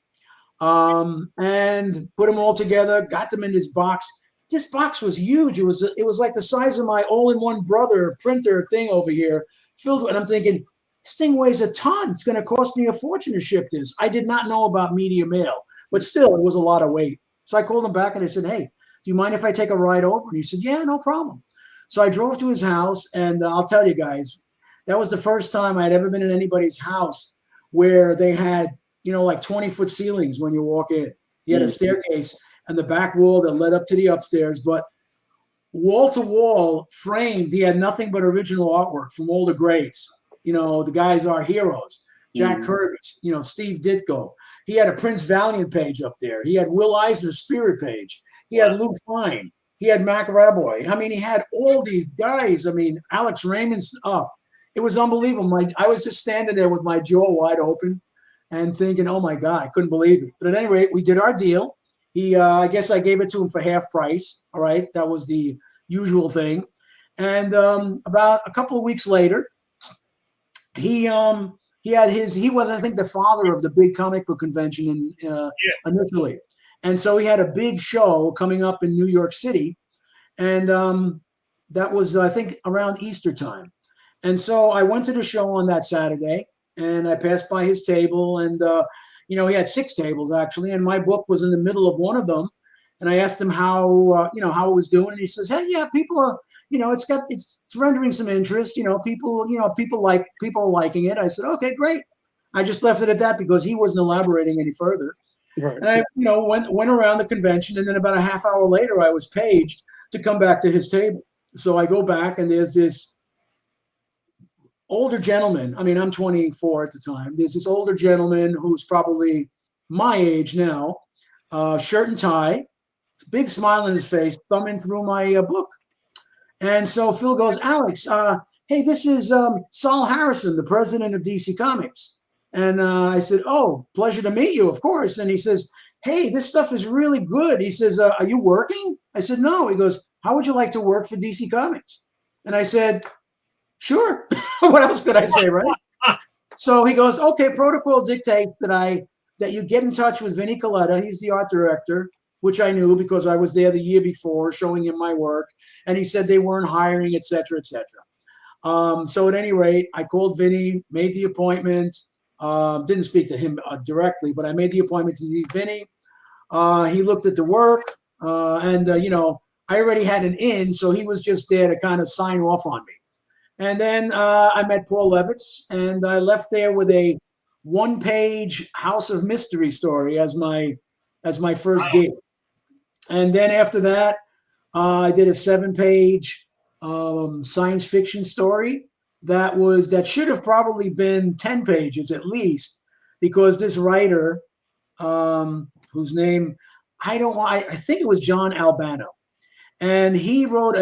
and put them all together, got them in this box. This box was huge. It was like the size of my all-in-one brother printer thing over here, filled with, and I'm thinking, this thing weighs a ton. It's going to cost me a fortune to ship this. I did not know about media mail, but still, it was a lot of weight. So I called him back and I said, hey, do you mind if I take a ride over? And he said, yeah, no problem. So I drove to his house, and I'll tell you guys, that was the first time I'd ever been in anybody's house where they had, like 20-foot ceilings when you walk in. He had a staircase and the back wall that led up to the upstairs, but wall to wall framed, he had nothing but original artwork from all the greats. The guys are heroes. Jack Kirby, Steve Ditko. He had a Prince Valiant page up there. He had Will Eisner's Spirit page. He had Lou Fine. He had Mac Raboy. I mean, he had all these guys. I mean, Alex Raymond's up. It was unbelievable. I was just standing there with my jaw wide open and thinking, oh, my God, I couldn't believe it. But at any rate, we did our deal. I guess I gave it to him for half price. All right. That was the usual thing. And about a couple of weeks later, he was, I think, the father of the big comic book convention initially. And so he had a big show coming up in New York City. And that was, I think, around Easter time. And so I went to the show on that Saturday, and I passed by his table. And, he had 6 tables, actually. And my book was in the middle of one of them. And I asked him how it was doing. And he says, hey, yeah, people are, it's rendering some interest. People are liking it. I said, okay, great. I just left it at that because he wasn't elaborating any further. Right. And I, went around the convention, and then about a half hour later, I was paged to come back to his table. So I go back, and there's this older gentleman. I mean, I'm 24 at the time. There's this older gentleman who's probably my age now, shirt and tie, big smile on his face, thumbing through my book. And so Phil goes, Alex, hey, this is Saul Harrison, the president of DC Comics. And I said, oh, pleasure to meet you, of course. And he says, hey, this stuff is really good. He says, are you working? I said, no. He goes, how would you like to work for DC Comics? And I said, sure. What else could I say, right? So he goes, okay, protocol dictates that you get in touch with Vinny Coletta. He's the art director, which I knew because I was there the year before showing him my work. And he said they weren't hiring, et cetera, et cetera. So at any rate, I called Vinny, made the appointment. Didn't speak to him directly, but I made the appointment to see Vinny. He looked at the work, and I already had an in, so he was just there to kind of sign off on me. And then I met Paul Levitz, and I left there with a 1-page House of Mystery story as my first gig. And then after that, I did a 7-page science fiction story. That should have probably been 10 pages at least, because this writer, whose name I think it was John Albano, and he wrote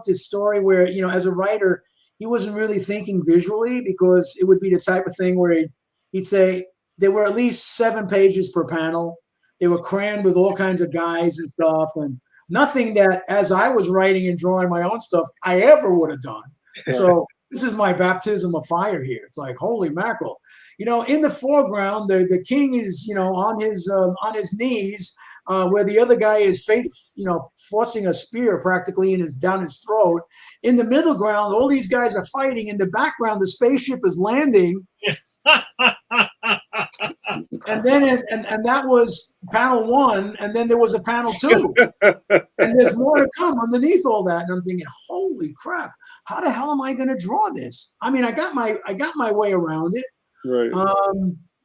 this story where, as a writer, he wasn't really thinking visually, because it would be the type of thing where he'd say there were at least 7 pages per panel. They were crammed with all kinds of guys and stuff, and nothing that, as I was writing and drawing my own stuff, I ever would have done. So this is my baptism of fire here. It's like, holy mackerel. In the foreground, the king is, on his knees, where the other guy is, forcing a spear practically down his throat. In the middle ground, all these guys are fighting. In the background, the spaceship is landing. And then and that was panel 1, and then there was a panel 2, and there's more to come underneath all that. And I'm thinking, holy crap, how the hell am I going to draw this? I mean, I got my way around it. Right.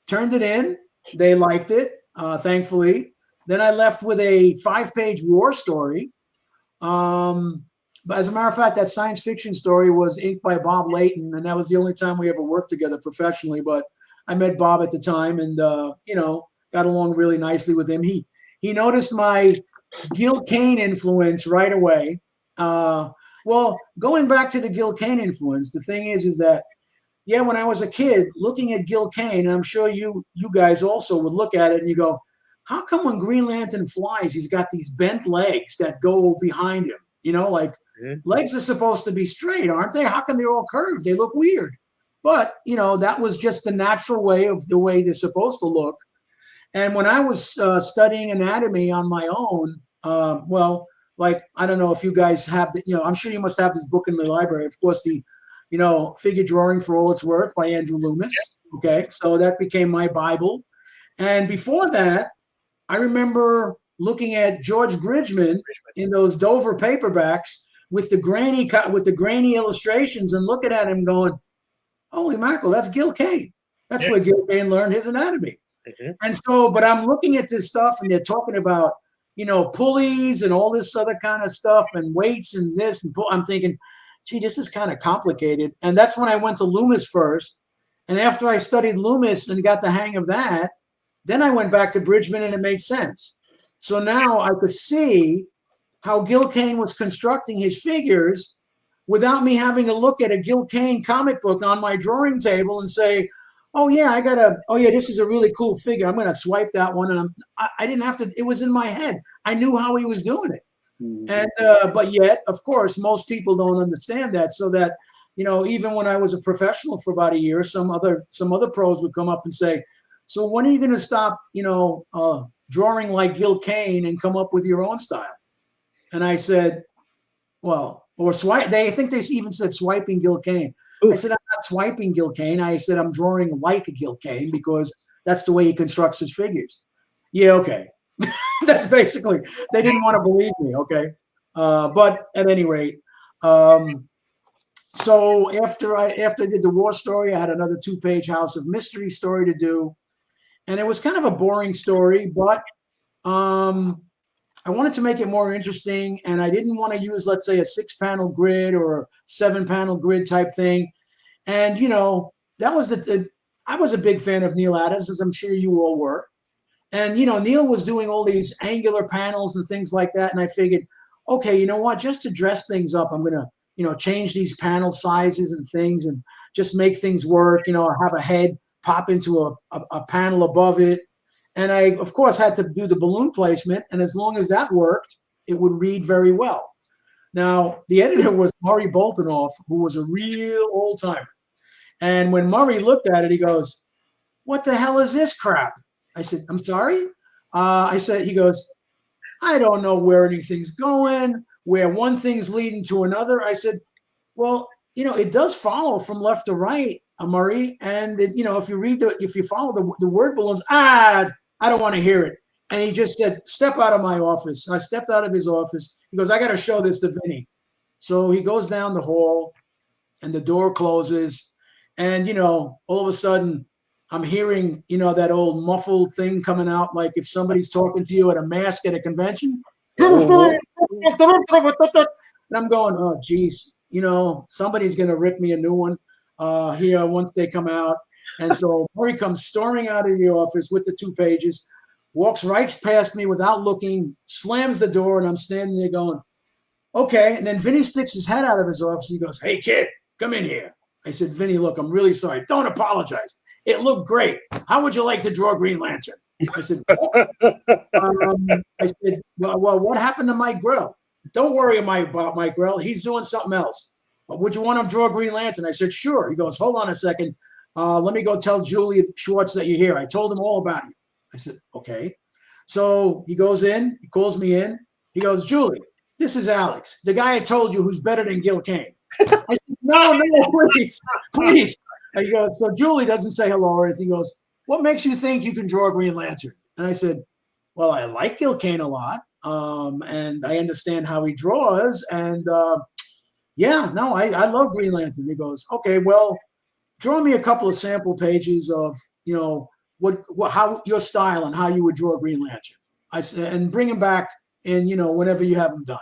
Turned it in. They liked it, thankfully. Then I left with a 5-page war story. as a matter of fact, that science fiction story was inked by Bob Layton, and that was the only time we ever worked together professionally. But I met Bob at the time, and got along really nicely with him. He noticed my Gil Kane influence right away. Well, going back to the Gil Kane influence, the thing is that, yeah, when I was a kid looking at Gil Kane, and I'm sure you guys also would look at it and you go, how come when Green Lantern flies, he's got these bent legs that go behind him? Legs are supposed to be straight, aren't they? How come they're all curved? They look weird. But, that was just the natural way of the way they're supposed to look. And when I was studying anatomy on my own, I don't know if you guys have, I'm sure you must have this book in the library. Of course, the, Figure Drawing for All It's Worth by Andrew Loomis. Okay, so that became my Bible. And before that, I remember looking at George Bridgman in those Dover paperbacks with the grainy illustrations and looking at him going, holy mackerel, that's Gil Kane. That's where Gil Kane learned his anatomy. Mm-hmm. And so, but I'm looking at this stuff and they're talking about, pulleys and all this other kind of stuff and weights and this and I'm thinking, gee, this is kind of complicated. And that's when I went to Loomis first. And after I studied Loomis and got the hang of that, then I went back to Bridgman and it made sense. So now I could see how Gil Kane was constructing his figures without me having to look at a Gil Kane comic book on my drawing table and say, oh yeah, this is a really cool figure. I'm going to swipe that one. And I didn't have to, it was in my head. I knew how he was doing it. Mm-hmm. And, but yet, of course, most people don't understand that. So that, even when I was a professional for about a year, some other pros would come up and say, so when are you going to stop, drawing like Gil Kane and come up with your own style? And I said, well, or swipe. I think they even said swiping Gil Kane. Ooh. I said, I'm not swiping Gil Kane. I said, I'm drawing like Gil Kane because that's the way he constructs his figures. Yeah, okay. That's basically, they didn't want to believe me, okay? But at any rate, so after I did the war story, I had another 2-page House of Mystery story to do. And it was kind of a boring story, but I wanted to make it more interesting, and I didn't want to use, let's say, a 6-panel grid or a 7-panel grid type thing. And, that was I was a big fan of Neil Adams, as I'm sure you all were. And, Neil was doing all these angular panels and things like that. And I figured, okay, you know what, just to dress things up, I'm going to, change these panel sizes and things and just make things work. Have a head pop into a panel above it. And I, of course, had to do the balloon placement. And as long as that worked, it would read very well. Now, the editor was Murray Boltonoff, who was a real old timer. And when Murray looked at it, he goes, what the hell is this crap? I said, I'm sorry? He goes, I don't know where anything's going, where one thing's leading to another. I said, well, it does follow from left to right, Murray. And, if you follow the word balloons, I don't want to hear it. And he just said, step out of my office. And I stepped out of his office. He goes, I got to show this to Vinny. So he goes down the hall and the door closes. And, all of a sudden I'm hearing, that old muffled thing coming out. Like if somebody's talking to you at a mask at a convention. And I'm going, oh, geez, somebody's going to rip me a new one here once they come out. And so Murray comes storming out of the office with the 2 pages, walks right past me without looking, slams the door, and I'm standing there going, okay. And then Vinny sticks his head out of his office. And he goes, hey, kid, come in here. I said, Vinny, look, I'm really sorry. Don't apologize. It looked great. How would you like to draw Green Lantern? I said, well, what happened to Mike Grell? Don't worry about Mike Grell. He's doing something else. Would you want to draw Green Lantern? I said, sure. He goes, hold on a second. Let me go tell Julie Schwartz that you're here. I told him all about you. I said, okay. So he goes in, he calls me in. He goes, Julie, this is Alex, the guy I told you who's better than Gil Kane. I said, no, please. He goes, so Julie doesn't say hello or anything. He goes, what makes you think you can draw Green Lantern? And I said, well, I like Gil Kane a lot. And I understand how he draws. And I love Green Lantern. He goes, okay, well, draw me a couple of sample pages of, how your style and how you would draw Green Lantern. I said, and bring him back and, whenever you have him done.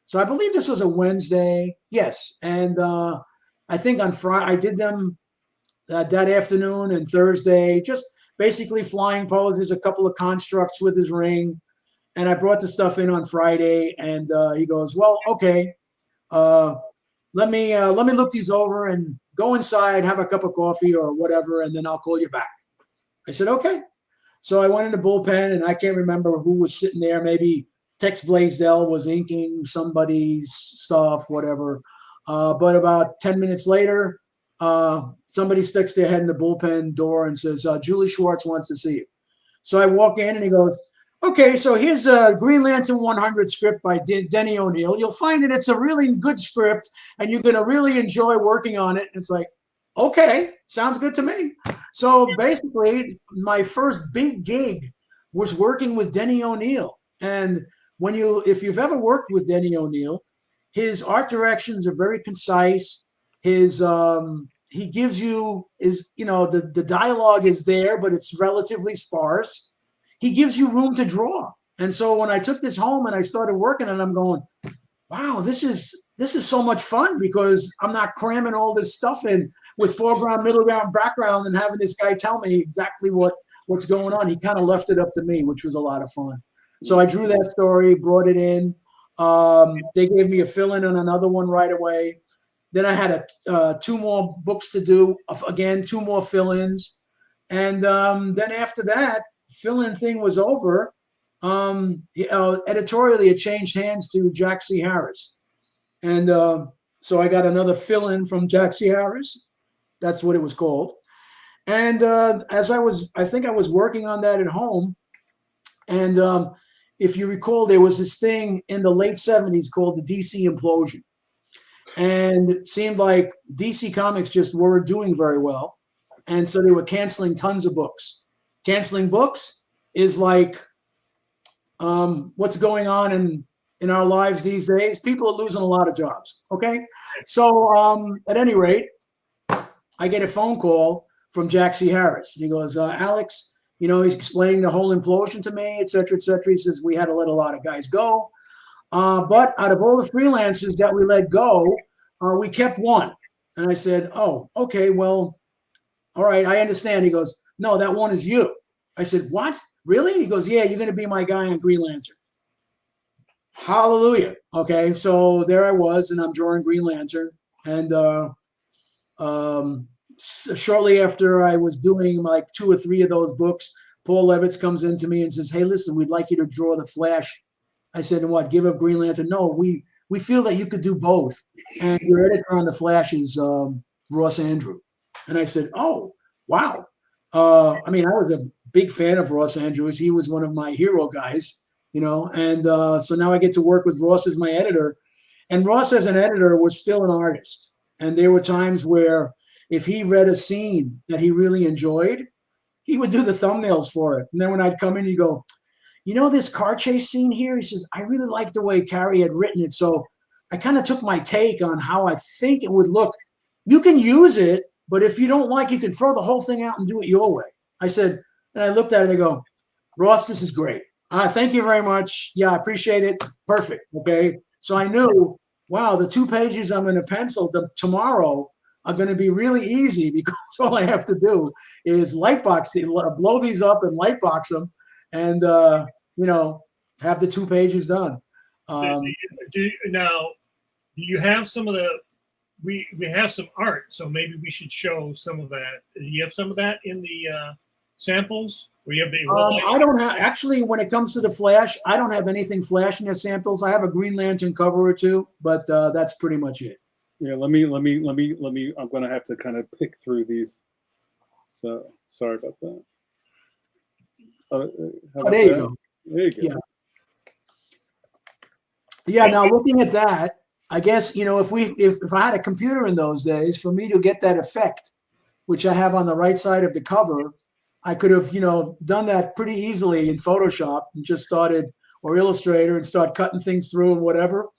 So I believe this was a Wednesday. Yes. And I think on Friday, I did them that afternoon and Thursday, just basically flying poses, a couple of constructs with his ring. And I brought the stuff in on Friday, and he goes, well, okay, let me look these over and go inside, have a cup of coffee or whatever, and then I'll call you back. I said, okay. So I went in the bullpen, and I can't remember who was sitting there. Maybe Tex Blaisdell was inking somebody's stuff, whatever. But about 10 minutes later, somebody sticks their head in the bullpen door and says, Julie Schwartz wants to see you. So I walk in, and he goes, okay, so here's a Green Lantern 100 script by Denny O'Neil. You'll find that it's a really good script, and you're going to really enjoy working on it. And it's like, okay, sounds good to me. So basically, my first big gig was working with Denny O'Neil. And if you've ever worked with Denny O'Neil, his art directions are very concise. He gives you the dialogue is there, but it's relatively sparse. He gives you room to draw. And so when I took this home and I started working on it, I'm going, wow, this is so much fun, because I'm not cramming all this stuff in with foreground, middle ground, background, and having this guy tell me exactly what's going on. He kind of left it up to me, which was a lot of fun. So I drew that story, brought it in. They gave me a fill-in on another one right away. Then I had 2 more books to do. Again, 2 more fill-ins. And then after that, fill-in thing was over. Editorially, it changed hands to Jack C. Harris. And so I got another fill-in from Jack C. Harris. That's what it was called. And I think I was working on that at home. And if you recall, there was this thing in the late 70s called the DC implosion. And it seemed like DC Comics just weren't doing very well. And so they were canceling tons of books. Canceling books is like what's going on in our lives these days. People are losing a lot of jobs, okay? So at any rate, I get a phone call from Jack C. Harris. He goes, Alex, he's explaining the whole implosion to me, et cetera, et cetera. He says, we had to let a lot of guys go. But out of all the freelancers that we let go, we kept one. And I said, oh, okay, well, all right, I understand. He goes, no, that one is you. I said, what? Really? He goes, yeah, you're going to be my guy on Green Lantern. Hallelujah. Okay, so there I was, and I'm drawing Green Lantern. And shortly after I was doing like 2 or 3 of those books, Paul Levitz comes into me and says, hey, listen, we'd like you to draw the Flash. I said, and what, give up Green Lantern? No, we feel that you could do both. And your editor on the Flash is Ross Andru. And I said, oh, wow. I mean, I was a big fan of Ross Andrews. He was one of my hero guys, and so now I get to work with Ross as my editor. And Ross as an editor was still an artist. And there were times where if he read a scene that he really enjoyed, he would do the thumbnails for it. And then when I'd come in, he'd go, this car chase scene here? He says, I really liked the way Carrie had written it. So I kind of took my take on how I think it would look. You can use it, but if you don't like, you can throw the whole thing out and do it your way. I said, and I looked at it and I go, Ross, this is great. Thank you very much. Yeah, I appreciate it. Perfect. Okay. So I knew, wow, the 2 pages I'm going to pencil tomorrow are going to be really easy, because all I have to do is blow these up and lightbox them, and have the 2 pages done. Now, do you have some of the? We have some art, so maybe we should show some of that. Do you have some of that in the samples? Where you have the I don't have, actually, when it comes to the Flash, I don't have anything Flash in the samples. I have a Green Lantern cover or 2, but that's pretty much it. Yeah, let me. I'm going to have to kind of pick through these. So sorry about that. There you go. There you go. Yeah. Now looking at that, I guess if I had a computer in those days, for me to get that effect, which I have on the right side of the cover, I could have done that pretty easily in Photoshop and just started, or Illustrator, and start cutting things through and whatever.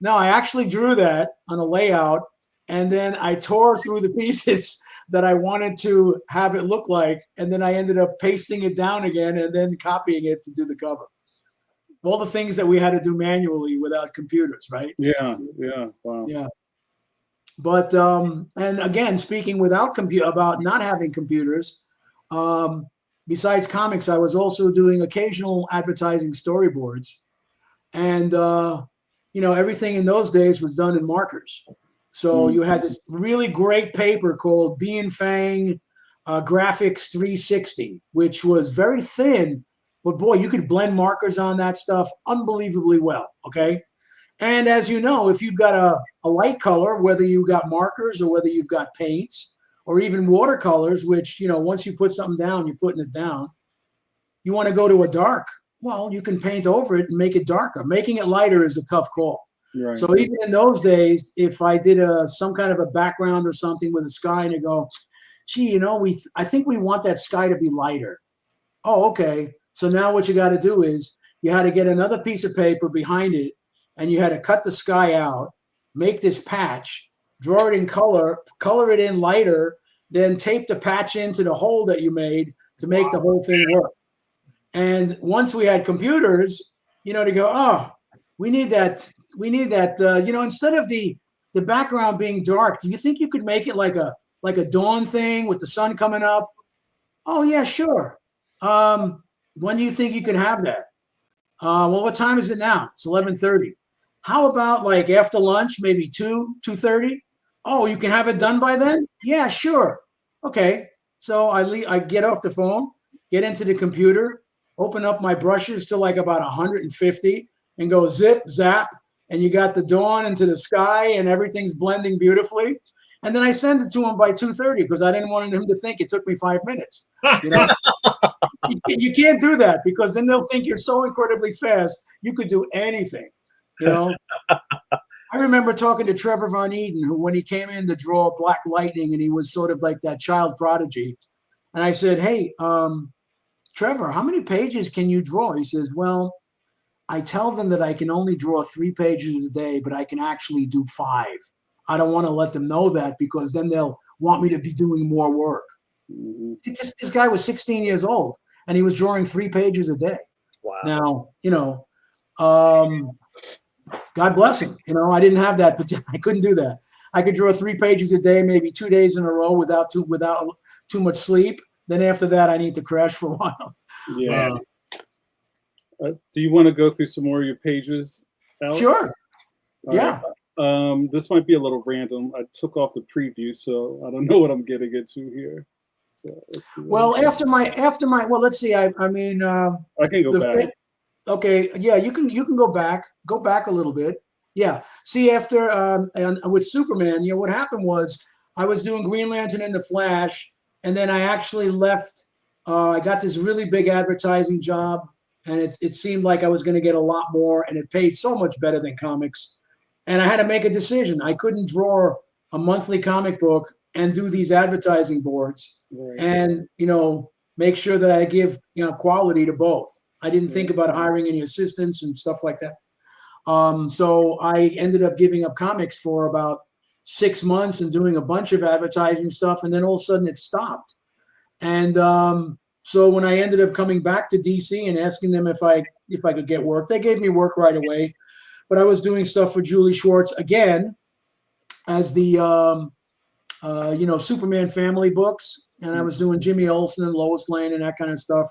No, I actually drew that on a layout, and then I tore through the pieces that I wanted to have it look like, and then I ended up pasting it down again and then copying it to do the cover. all the things that we had to do manually without computers, right? Yeah. Wow. Yeah. But and again, speaking about not having computers, besides comics, I was also doing occasional advertising storyboards, and everything in those days was done in markers. So you had this really great paper called Bean Fang Graphics 360, which was very thin, but boy, you could blend markers on that stuff unbelievably well. Okay. And as you know, if you've got a light color, whether you got markers or whether you've got paints or even watercolors, which, once you put something down, you're putting it down. You want to go to a dark. Well, you can paint over it and make it darker. Making it lighter is a tough call. Right. So even in those days, if I did some kind of a background or something with a sky and you go, gee, I think we want that sky to be lighter. Oh, okay. So now what you got to do is you had to get another piece of paper behind it, and you had to cut the sky out, make this patch, draw it in color it in lighter, then tape the patch into the hole that you made to make the whole thing work. And once we had computers, to go, oh, we need that, instead of the background being dark, do you think you could make it like a dawn thing with the sun coming up? Oh, yeah, sure. When do you think you can have that? Well, what time is it now? It's 11:30. How about like after lunch, maybe 2:30? Oh, you can have it done by then? Yeah, sure. Okay. So I get off the phone, get into the computer, open up my brushes to like about 150 and go zip, zap, and you got the dawn into the sky and everything's blending beautifully. And then I send it to him by 2:30 because I didn't want him to think it took me 5 minutes. You can't do that because then they'll think you're so incredibly fast, you could do anything. I remember talking to Trevor Von Eden, who when he came in to draw Black Lightning, and he was sort of like that child prodigy. And I said, hey, Trevor, how many pages can you draw? He says, well, I tell them that I can only draw 3 pages a day, but I can actually do 5. I don't want to let them know that because then they'll want me to be doing more work. This guy was 16 years old and he was drawing 3 pages a day. Wow. Now, God bless him. I didn't have that, but I couldn't do that. I could draw 3 pages a day, maybe 2 days in a row without too much sleep. Then after that, I need to crash for a while. Yeah. Do you want to go through some more of your pages, Alex? Sure. Yeah. This might be a little random. I took off the preview, so I don't know what I'm getting into here. So let's see. Well, after my well, let's see. I mean, I can go back. Okay, yeah, you can go back a little bit. Yeah. See, after and with Superman, what happened was I was doing Green Lantern and the Flash, and then I actually left. I got this really big advertising job, and it seemed like I was going to get a lot more, and it paid so much better than comics. And I had to make a decision. I couldn't draw a monthly comic book and do these advertising boards, and make sure that I give quality to both. I didn't think about hiring any assistants and stuff like that. So I ended up giving up comics for about 6 months and doing a bunch of advertising stuff, and then all of a sudden it stopped. And so when I ended up coming back to DC and asking them if I could get work, they gave me work right away. But I was doing stuff for Julie Schwartz again as the Superman family books, and I was doing Jimmy Olsen and Lois Lane and that kind of stuff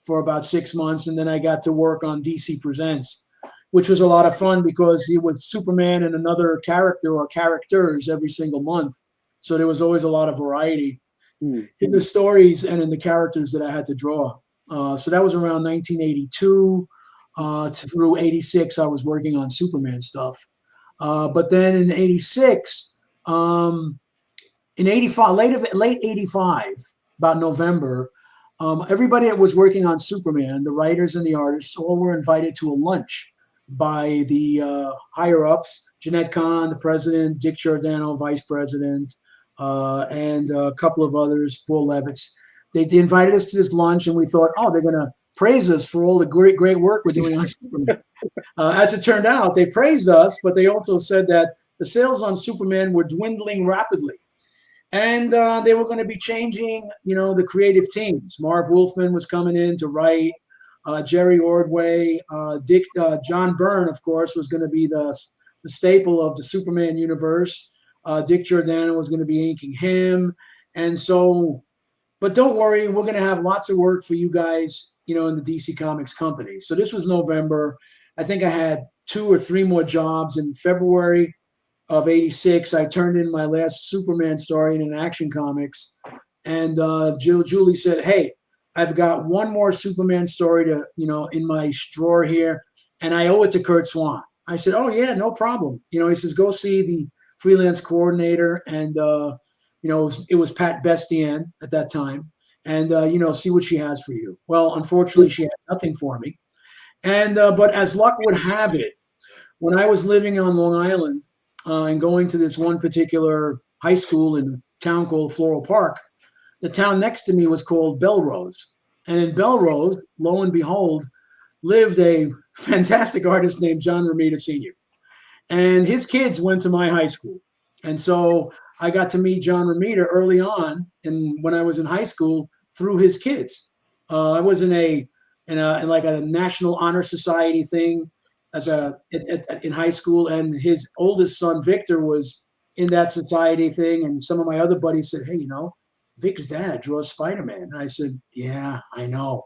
for about 6 months, and then I got to work on DC Presents, which was a lot of fun because he was Superman and another character or characters every single month. So there was always a lot of variety in the stories and in the characters that I had to draw. So that was around 1982 through 86. I was working on Superman stuff. But then in 86, in 85, late 85, about November, everybody that was working on Superman, the writers and the artists, all were invited to a lunch by the higher ups, Jeanette Kahn, the president, Dick Giordano, vice president, and a couple of others, Paul Levitz. They invited us to this lunch, and we thought, oh, they're going to praise us for all the great work we're doing on Superman. As it turned out, they praised us, but they also said that the sales on Superman were dwindling rapidly. And they were going to be changing, the creative teams. Marv Wolfman was coming in to write. Jerry Ordway, John Byrne, of course, was going to be the staple of the Superman universe. Dick Giordano was going to be inking him. And so, but don't worry, we're going to have lots of work for you guys, in the DC Comics company. So this was November. I think I had 2 or 3 more jobs. In February of '86, I turned in my last Superman story in an Action Comics. And Julie said, hey, I've got one more Superman story to, in my drawer here, and I owe it to Kurt Swan. I said, oh, yeah, no problem. He says, go see the freelance coordinator. And, it was Pat Bestian at that time. And, see what she has for you. Well, unfortunately, she had nothing for me. And, but as luck would have it, when I was living on Long Island and going to this one particular high school in a town called Floral Park, the town next to me was called Belrose. And in Belrose, lo and behold, lived a fantastic artist named John Romita Sr. And his kids went to my high school. And so I got to meet John Romita early on, and when I was in high school, through his kids. I was in like a National Honor Society thing in high school, and his oldest son, Victor, was in that society thing. And some of my other buddies said, hey, Vic's dad draws Spider-Man. And I said, yeah, I know.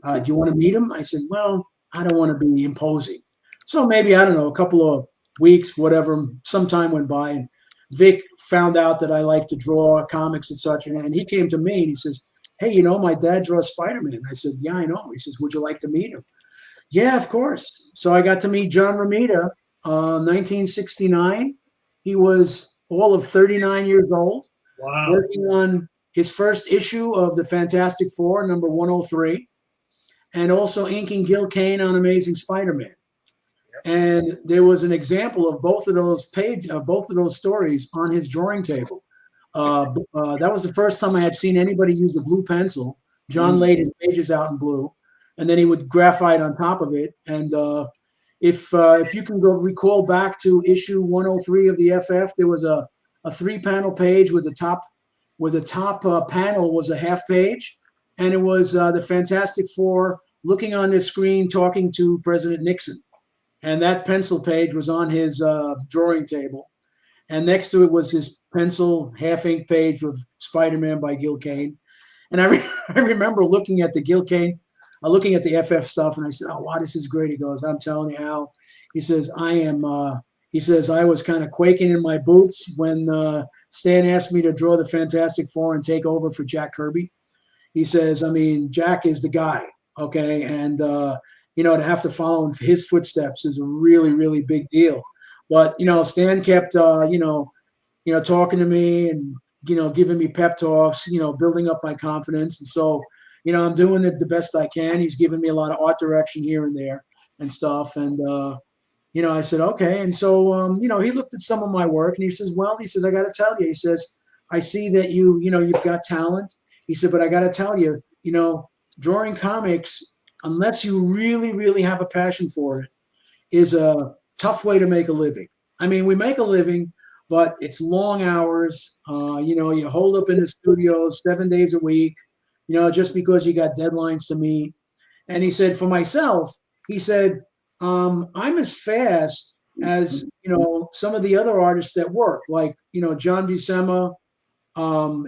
Do you want to meet him? I said, well, I don't want to be imposing. So maybe, I don't know, a couple of weeks, whatever, some time went by, and Vic found out that I like to draw comics and such. And he came to me and he says, hey, my dad draws Spider-Man. I said, yeah, I know. He says, would you like to meet him? Yeah, of course. So I got to meet John Romita, 1969. He was all of 39 years old. Wow. Working on his first issue of the Fantastic Four, number 103, and also inking Gil Kane on Amazing Spider-Man. And there was an example of both of those stories on his drawing table. That was the first time I had seen anybody use a blue pencil. John laid his pages out in blue, and then he would graphite on top of it. And if you can recall back to issue 103 of the FF, there was a 3-panel page with the top panel was a half page, and it was the Fantastic Four looking on this screen talking to President Nixon. And that pencil page was on his drawing table. And next to it was his pencil half-ink page with Spider-Man by Gil Kane. And I remember looking at the Gil Kane, looking at the FF stuff, and I said, oh, wow, this is great. He goes, I'm telling you, Al. He says, I was kind of quaking in my boots when Stan asked me to draw the Fantastic Four and take over for Jack Kirby. He says, I mean, Jack is the guy, okay? And, to have to follow in his footsteps is a really, really big deal. But, Stan kept, talking to me and, giving me pep talks, building up my confidence. And so, I'm doing it the best I can. He's giving me a lot of art direction here and there and stuff. And, I said, okay. And so, he looked at some of my work and he says, I got to tell you, he says, I see that you've got talent. He said, but I got to tell you, drawing comics, unless you really, really have a passion for it, is a tough way to make a living. I mean, we make a living, but it's long hours. You hold up in the studio 7 days a week, just because you got deadlines to meet. And he said, for myself, he said, I'm as fast as, some of the other artists that work, like, John Buscema.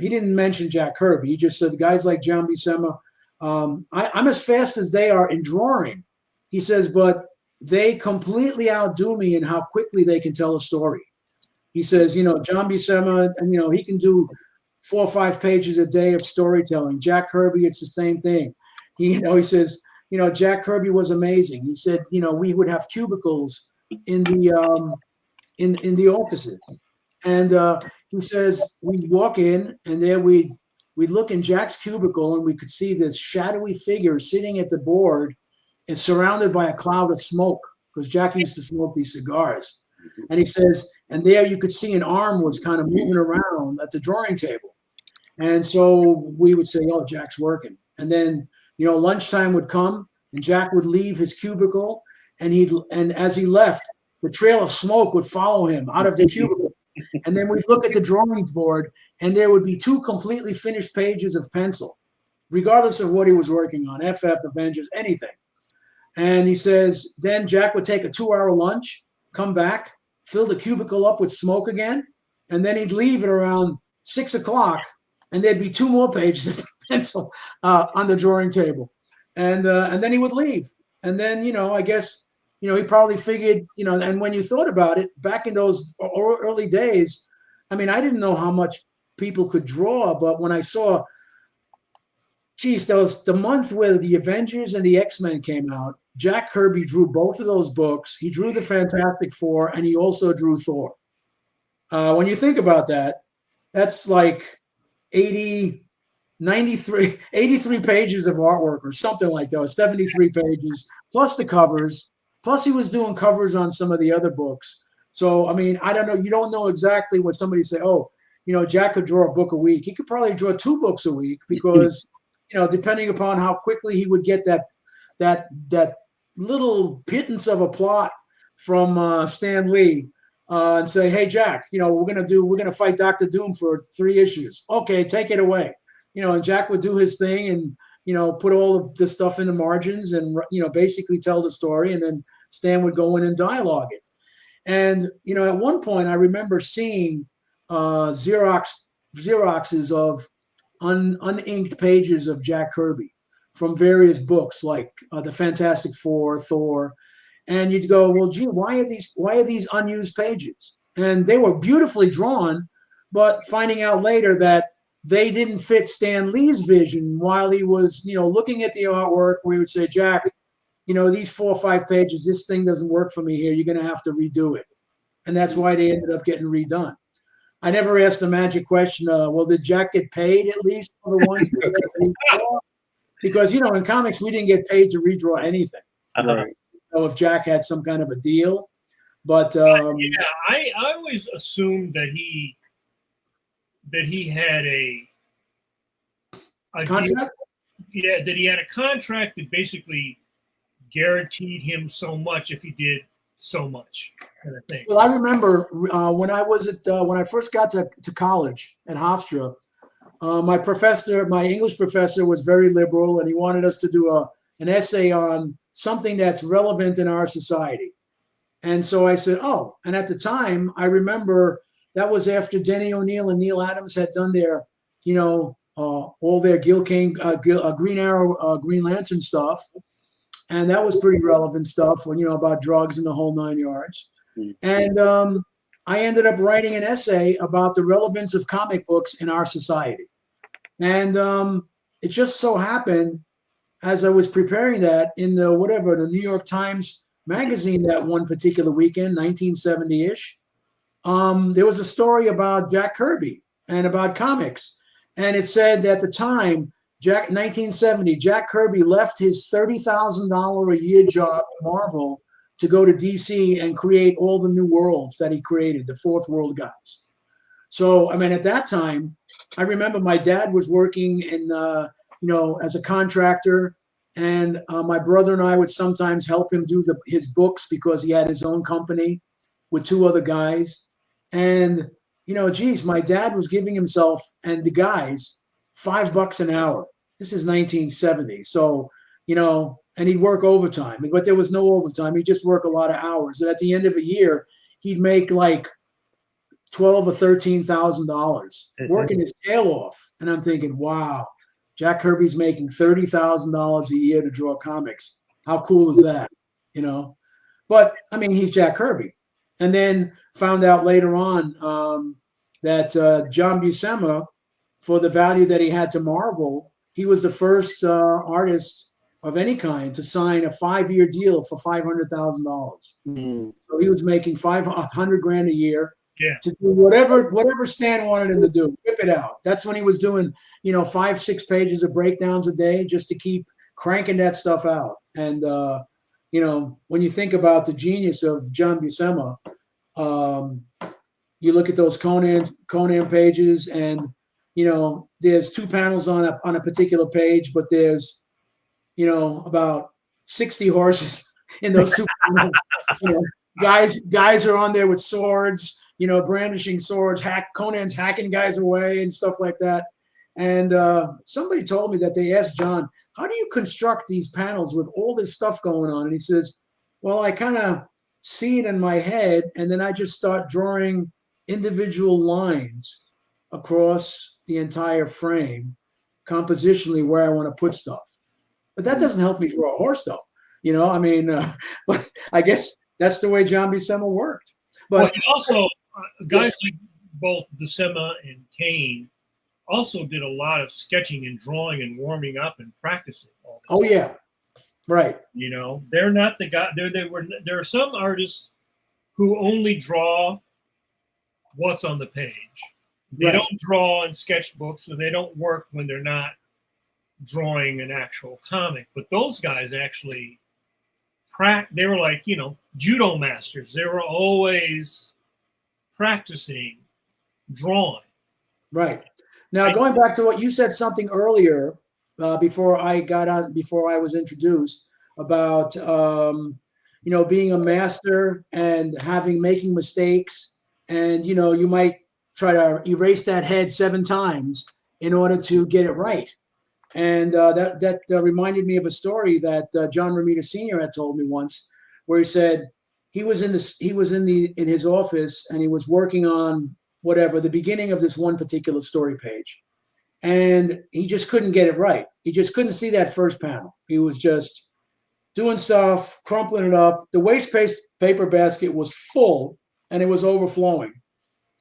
He didn't mention Jack Kirby. He just said guys like John Buscema. I'm as fast as they are in drawing. He says, but they completely outdo me in how quickly they can tell a story. He says, John Buscema, and, he can do 4 or 5 pages a day of storytelling. Jack Kirby, it's the same thing. He says, Jack Kirby was amazing. He said, we would have cubicles in the in the offices, and he says we'd walk in, and there we'd look in Jack's cubicle, and we could see this shadowy figure sitting at the board and surrounded by a cloud of smoke, because Jack used to smoke these cigars. And he says, and there you could see an arm was kind of moving around at the drawing table. And so we would say, oh, Jack's working. And then, lunchtime would come and Jack would leave his cubicle, and as he left, the trail of smoke would follow him out of the cubicle. And then we'd look at the drawing board, and there would be 2 completely finished pages of pencil, regardless of what he was working on, FF, Avengers, anything. And he says, then Jack would take a 2-hour lunch, come back, fill the cubicle up with smoke again, and then he'd leave at around 6 o'clock, and there'd be 2 more pages of pencil on the drawing table. And then he would leave. And then, I guess, he probably figured, and when you thought about it, back in those early days, I mean, I didn't know how much people could draw, but when I saw, geez, that was the month where the Avengers and the X-Men came out. Jack Kirby drew both of those books. He drew the Fantastic Four, and he also drew Thor. When you think about that, that's like 83 pages of artwork or something like that, 73 pages, plus the covers, plus he was doing covers on some of the other books. So, I mean, I don't know. You don't know exactly what somebody say, oh, Jack could draw a book a week. He could probably draw 2 books a week because, depending upon how quickly he would get that little pittance of a plot from Stan Lee and say, hey, Jack, we're going to fight Dr. Doom for 3 issues. Okay, take it away. And Jack would do his thing and, put all of the stuff in the margins and, basically tell the story. And then Stan would go in and dialogue it. And, at one point I remember seeing Xeroxes of uninked pages of Jack Kirby from various books like the Fantastic Four, Thor. And you'd go, well, gee, why are these unused pages? And they were beautifully drawn, but finding out later that they didn't fit Stan Lee's vision while he was, looking at the artwork, we would say, Jack, these 4 or 5 pages, this thing doesn't work for me here. You're going to have to redo it. And that's why they ended up getting redone. I never asked the magic question, well, did Jack get paid at least for the ones that redraw? Because, in comics, we didn't get paid to redraw anything. Right. If Jack had some kind of a deal. But I always assumed that he had a contract. Deal, that he had a contract that basically guaranteed him so much if he did so much kind of thing. Well, I remember when I first got to college at Hofstra, my English professor was very liberal, and he wanted us to do an essay on something that's relevant in our society. And so I said, oh, and at the time I remember that was after Denny O'Neil and Neil Adams had done their, all their Gil Kane, Green Arrow, Green Lantern stuff. And that was pretty relevant stuff, about drugs and the whole 9 yards. And I ended up writing an essay about the relevance of comic books in our society. And it just so happened, as I was preparing that in the New York Times magazine that one particular weekend, 1970-ish, there was a story about Jack Kirby and about comics. And it said that at the time, 1970, Jack Kirby left his $30,000 a year job at Marvel to go to DC and create all the new worlds that he created, the Fourth World guys. So, I mean, at that time, I remember my dad was working in, as a contractor, and my brother and I would sometimes help him do his books because he had his own company with 2 other guys. And, geez, my dad was giving himself and the guys $5 an hour. This is 1970. So, and he'd work overtime, but there was no overtime. He'd just work a lot of hours. And at the end of a year, he'd make like $12,000 or $13,000 working his tail off. And I'm thinking, wow, Jack Kirby's making $30,000 a year to draw comics. How cool is that? But I mean, he's Jack Kirby. And then found out later on that John Buscema, for the value that he had to Marvel, he was the first artist of any kind to sign a 5-year deal for $500,000. So he was making $500,000 a year to do whatever Stan wanted him to do, whip it out. That's when he was doing, 5-6 pages of breakdowns a day just to keep cranking that stuff out. And when you think about the genius of John Buscema, you look at those Conan pages, and there's 2 panels on a particular page, but there's about 60 horses in those 2 panels. Guys are on there with swords, brandishing swords. Conan's hacking guys away and stuff like that. And somebody told me that they asked John, how do you construct these panels with all this stuff going on? And he says, well, I kind of see it in my head, and then I just start drawing individual lines across the entire frame, compositionally where I want to put stuff. But that doesn't help me draw a horse, though. You know, I mean, but I guess that's the way John Buscema worked. But well, also, guys like both Buscema and Kane also did a lot of sketching and drawing and warming up and practicing. Oh yeah, right. You know, they're not the guy. There are some artists who only draw what's on the page. They Right. don't draw in sketchbooks, and they don't work when they're not drawing an actual comic. But those guys actually they were like, you know, judo masters. They were always practicing drawing. Right. Now, going back to what you said something earlier, before I was introduced about, you know, being a master and making mistakes, and, you know, you might try to erase that head 7 times in order to get it right. And that reminded me of a story that John Romita Sr. had told me once, where he said he was in his office and he was working on whatever, the beginning of this one particular story page. And he just couldn't get it right. He just couldn't see that first panel. He was just doing stuff, crumpling it up. The waste paper basket was full and it was overflowing.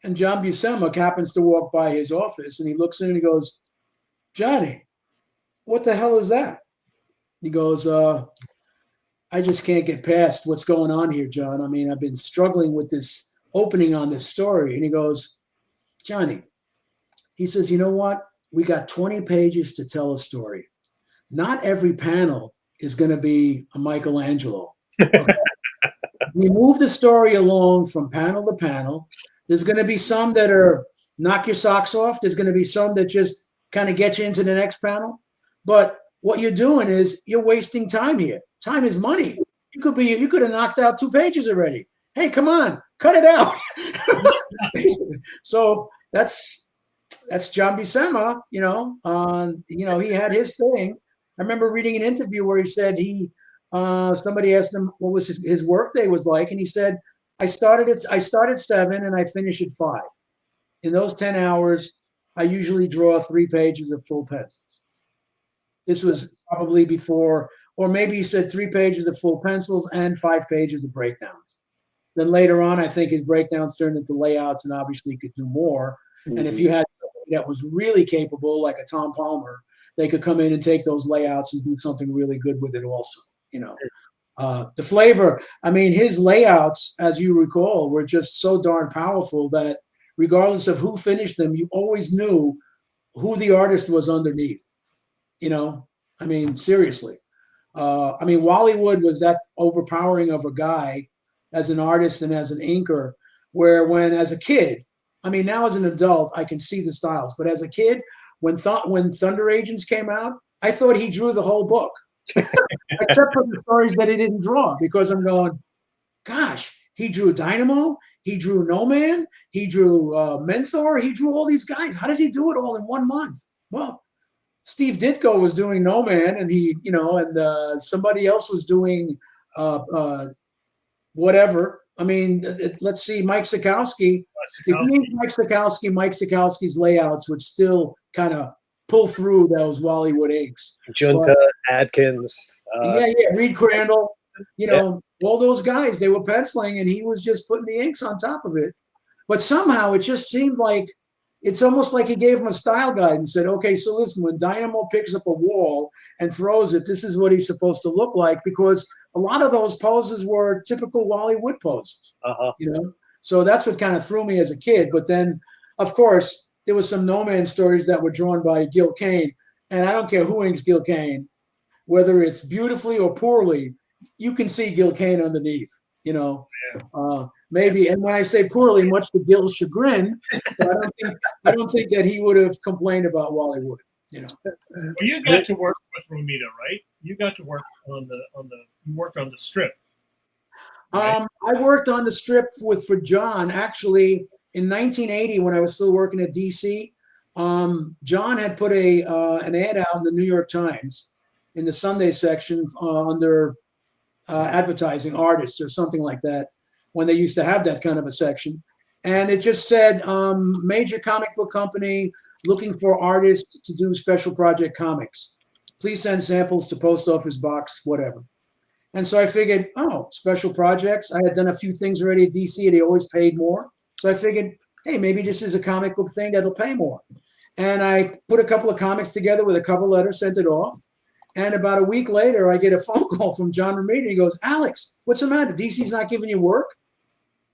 And John Buscema happens to walk by his office and he looks in and he goes, Johnny, what the hell is that? He goes, I just can't get past what's going on here, John. I mean, I've been struggling with this opening on this story. And he goes, Johnny, he says, you know what? We got 20 pages to tell a story. Not every panel is going to be a Michelangelo. Okay? We move the story along from panel to panel. There's going to be some that are knock your socks off. There's going to be some that just kind of get you into the next panel. But what you're doing is you're wasting time here. Time is money. You could have knocked out 2 pages already. Hey, come on, cut it out. So that's John Buscema. You know, he had his thing. I remember reading an interview where he said somebody asked him what was his work day was like, and he said, I start at 7 and I finish at 5. In those 10 hours, I usually draw 3 pages of full pencils. This was probably before, or maybe he said 3 pages of full pencils and 5 pages of breakdowns. Then later on, I think his breakdowns turned into layouts, and obviously he could do more. Mm-hmm. And if you had somebody that was really capable, like a Tom Palmer, they could come in and take those layouts and do something really good with it also, you know. The flavor, I mean, his layouts, as you recall, were just so darn powerful that regardless of who finished them, you always knew who the artist was underneath. You know, I mean, seriously. I mean, Wallywood was that overpowering of a guy as an artist and as an inker, where when as a kid, I mean, now as an adult, I can see the styles. But as a kid, when Thunder Agents came out, I thought he drew the whole book, except for the stories that he didn't draw, because I'm going, gosh, he drew Dynamo, he drew No Man, he drew Mentor, he drew all these guys. How does he do it all in 1 month? Well, Steve Ditko was doing No Man, and he, you know, and somebody else was doing whatever. I mean, let's see, Mike Sikowski. If you need Mike Sikowski's layouts would still kind of pull through those Wallywood inks. Junta, Adkins. Reed Crandall. You know, all those guys, they were penciling, and he was just putting the inks on top of it. But somehow it just seemed like, it's almost like he gave him a style guide and said, okay, so listen, when Dynamo picks up a wall and throws it, this is what he's supposed to look like, because a lot of those poses were typical Wallywood poses, you know? So that's what kind of threw me as a kid. But then, of course, there was some No Man stories that were drawn by Gil Kane. And I don't care who inks Gil Kane, whether it's beautifully or poorly, you can see Gil Kane underneath, you know? Maybe, and when I say poorly, much to Gil's chagrin, I don't think that he would have complained about Wallywood. You know. Well, you got to work with Romita, right? You got to work you worked on the strip. Right? I worked on the strip for John actually in 1980 when I was still working at DC. John had put an ad out in the New York Times in the Sunday section under advertising artists or something like that, when they used to have that kind of a section. And it just said, major comic book company looking for artists to do special project comics. Please send samples to post office box, whatever. And so I figured, oh, special projects. I had done a few things already at DC. They always paid more. So I figured, hey, maybe this is a comic book thing that'll pay more. And I put a couple of comics together with a cover letter, sent it off. And about a week later, I get a phone call from John Romita. He goes, Alex, what's the matter? DC's not giving you work?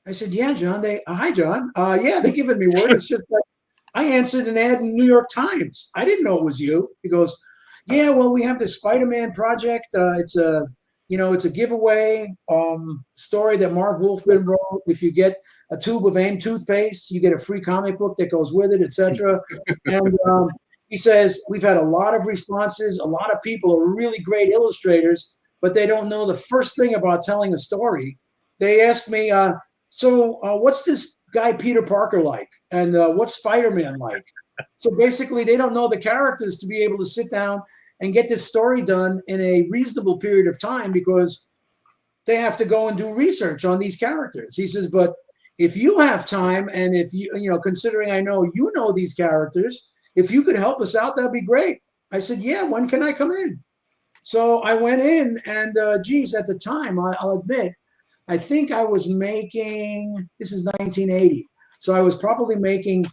I said, yeah, John. Hi, John. Yeah, they're giving me work. It's just that I answered an ad in the New York Times. I didn't know it was you. He goes, yeah, well, we have this Spider-Man project. It's a giveaway story that Marv Wolfman wrote. If you get a tube of AIM toothpaste, you get a free comic book that goes with it, etc. And he says, we've had a lot of responses. A lot of people are really great illustrators, but they don't know the first thing about telling a story. They ask me, so what's this guy Peter Parker like? And what's Spider-Man like? So basically, they don't know the characters to be able to sit down and get this story done in a reasonable period of time, because they have to go and do research on these characters. He says, but if you have time, and if considering I know you know these characters, if you could help us out, that'd be great. I said, yeah, when can I come in? So I went in, and geez, at the time, I'll admit, I think I was making, this is 1980, so I was probably making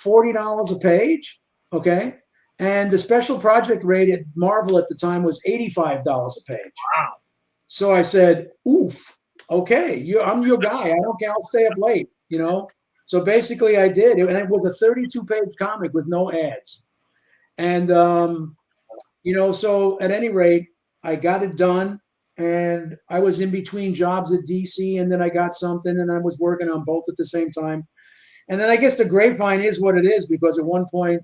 $40 a page, okay? And the special project rate at Marvel at the time was $85 a page. Wow. So I said, oof, okay, I'm your guy. I don't care, I'll stay up late, So basically I did, and it was a 32-page comic with no ads. And, so at any rate, I got it done. And I was in between jobs at DC, and then I got something, and I was working on both at the same time. And then I guess the grapevine is what it is, because at one point,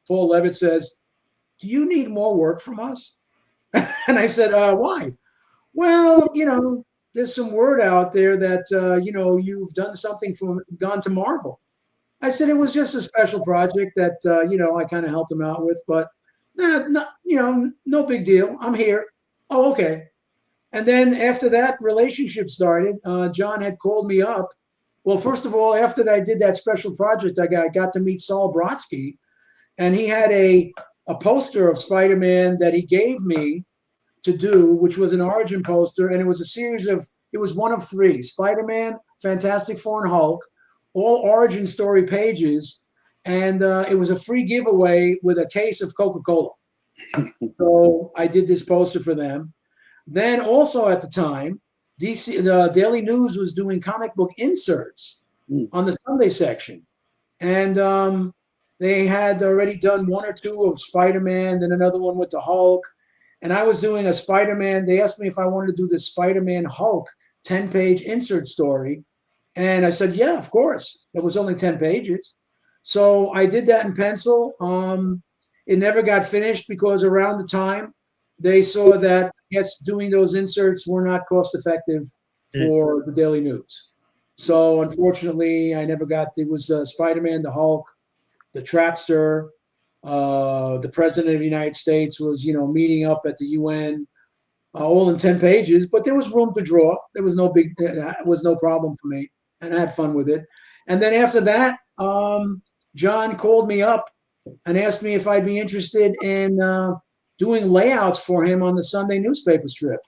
Paul Levitt says, do you need more work from us? And I said, why? Well, there's some word out there that, you've done something gone to Marvel. I said, it was just a special project that, I kind of helped him out with, but no big deal. I'm here. Oh, okay. And then after that relationship started, John had called me up. Well, first of all, after I did that special project, I got to meet Saul Brodsky, and he had a poster of Spider-Man that he gave me to do, which was an origin poster, and it was a series of, it was one of three: Spider-Man, Fantastic Four, and Hulk, all origin story pages, and it was a free giveaway with a case of Coca-Cola. So I did this poster for them. Then also at the time, the Daily News was doing comic book inserts on the Sunday section. And they had already done one or two of Spider-Man, then another one with the Hulk. And I was doing a Spider-Man. They asked me if I wanted to do this Spider-Man Hulk 10-page insert story. And I said, yeah, of course. It was only 10 pages. So I did that in pencil. It never got finished because around the time they saw that, yes, doing those inserts were not cost effective for the Daily News. So unfortunately, I never got, it was Spider-Man, the Hulk, the Trapster, the President of the United States was, meeting up at the UN, all in 10 pages, but there was room to draw. There was no problem for me, and I had fun with it. And then after that, John called me up and asked me if I'd be interested in doing layouts for him on the Sunday newspaper strip.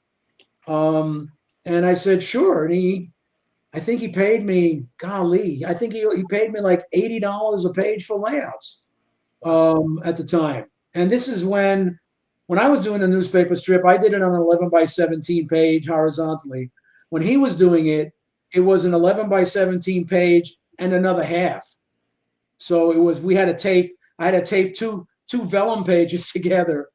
And I said, sure. And I think he paid me, golly, I think he paid me like $80 a page for layouts at the time. And this is when I was doing the newspaper strip, I did it on an 11 by 17 page horizontally. When he was doing it, it was an 11 by 17 page and another half. So it was, I had to tape two vellum pages together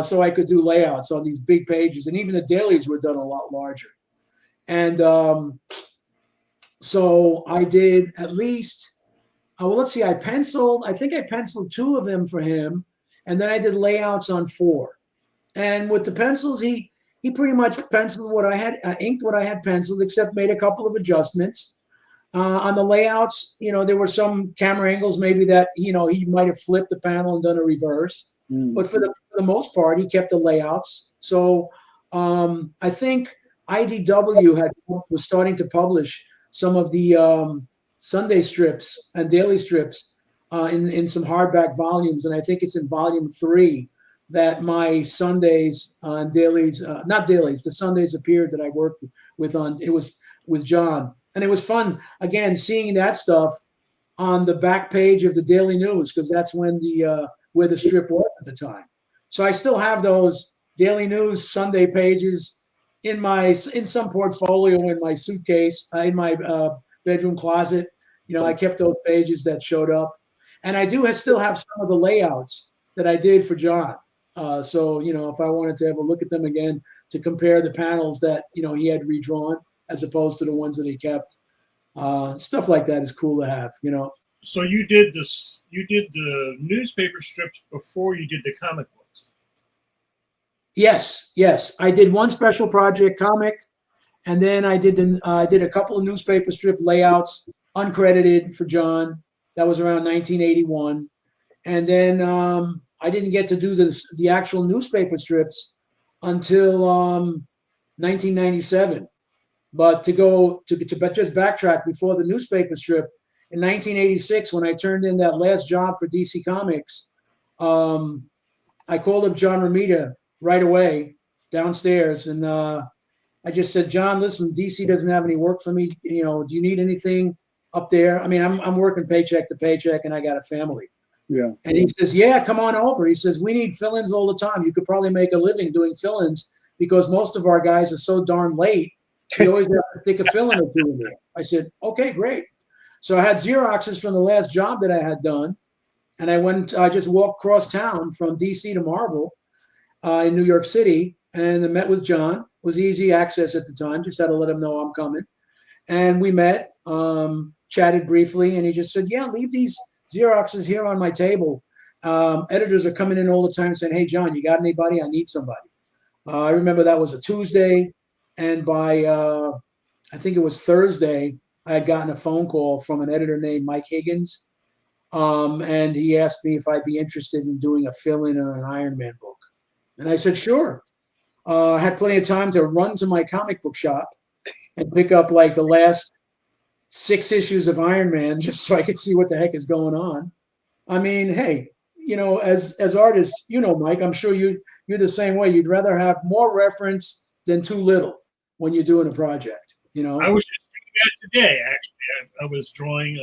so I could do layouts on these big pages. And even the dailies were done a lot larger. And so I did at least, let's see, I think I penciled 2 of them for him. And then I did layouts on 4. And with the pencils, he pretty much penciled what I had, inked what I had penciled, except made a couple of adjustments. On the layouts, there were some camera angles maybe that, he might have flipped the panel and done a reverse. But for the most part, he kept the layouts. So I think IDW was starting to publish some of the Sunday strips and daily strips in some hardback volumes. And I think it's in volume 3 that my Sundays and dailies, not dailies, the Sundays appeared that I worked with on. It was with John. And it was fun, again, seeing that stuff on the back page of the Daily News, because that's when where the strip was at the time. So I still have those Daily News Sunday pages in some portfolio in my suitcase, in my bedroom closet. I kept those pages that showed up. And I still have some of the layouts that I did for John. So, if I wanted to have a look at them again to compare the panels that, he had redrawn, as opposed to the ones that he kept. Stuff like that is cool to have, So you did the newspaper strips before you did the comic books? Yes. I did one special project comic, and then I did a couple of newspaper strip layouts, uncredited, for John. That was around 1981. And then I didn't get to do the actual newspaper strips until 1997. But to just backtrack before the newspaper strip, in 1986, when I turned in that last job for DC Comics, I called up John Romita right away downstairs, and I just said, John, listen, DC doesn't have any work for me. Do you need anything up there? I mean, I'm working paycheck to paycheck, and I got a family. Yeah. And he says, yeah, come on over. He says, we need fill-ins all the time. You could probably make a living doing fill-ins because most of our guys are so darn late. We always have to stick a fill-in or two in there. I said, okay, great. So I had Xeroxes from the last job that I had done. And I just walked across town from DC to Marvel in New York City, and I met with John. It was easy access at the time. Just had to let him know I'm coming. And we met, chatted briefly, and he just said, yeah, leave these Xeroxes here on my table. Editors are coming in all the time saying, hey, John, you got anybody? I need somebody. I remember that was a Tuesday. And by, I think it was Thursday, I had gotten a phone call from an editor named Mike Higgins. And he asked me if I'd be interested in doing a fill-in on an Iron Man book. And I said, sure. I had plenty of time to run to my comic book shop and pick up like the last 6 issues of Iron Man just so I could see what the heck is going on. I mean, hey, as artists, Mike, I'm sure you're the same way. You'd rather have more reference than too little when you're doing a project, I was just doing that today, actually. I was drawing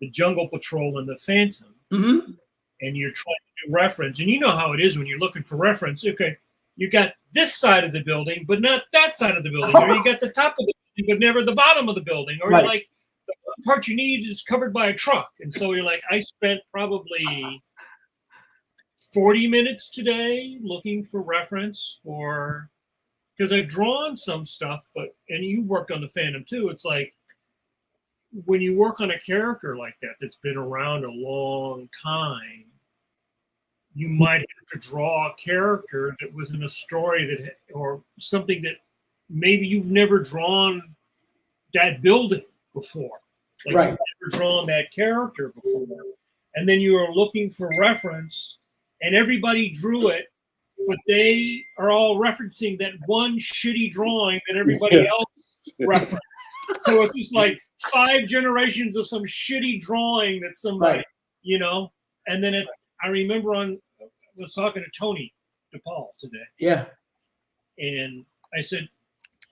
the Jungle Patrol and the Phantom. Mm-hmm. And you're trying to do reference. And you know how it is when you're looking for reference. Okay, you got this side of the building, but not that side of the building. Or you got the top of the building, but never the bottom of the building. Or you're like, the part you need is covered by a truck. And so you're like, I spent probably 40 minutes today looking for reference because I've drawn some stuff, and you worked on the Phantom too. It's like, when you work on a character like that that's been around a long time, you might have to draw a character that was in a story or something that maybe you've never drawn that building before. Like right. You've never drawn that character before. And then you are looking for reference, and everybody drew it, but they are all referencing that one shitty drawing that everybody else referenced. So it's just like 5 generations of some shitty drawing that somebody, and then I remember I was talking to Tony DePaul today. Yeah. And I said,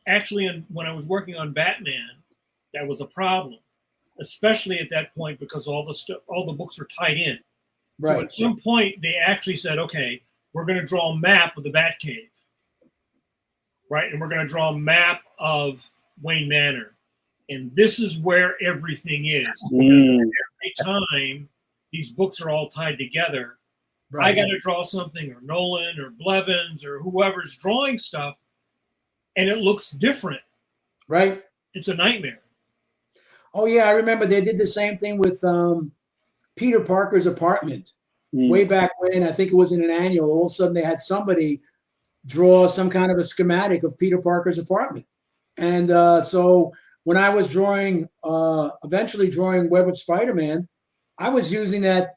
actually, when I was working on Batman, that was a problem, especially at that point, because all the books are tied in. Right. So at some point, they actually said, okay, we're going to draw a map of the Batcave. Right. And we're going to draw a map of Wayne Manor. And this is where everything is. Every time these books are all tied together, right. I got to draw something, or Nolan or Blevins or whoever's drawing stuff, and it looks different. Right. It's a nightmare. Oh, yeah. I remember they did the same thing with Peter Parker's apartment way back when. I think it was in an annual. All of a sudden, they had somebody draw some kind of a schematic of Peter Parker's apartment. And so when I was drawing, eventually drawing Web of Spider-Man, I was using that,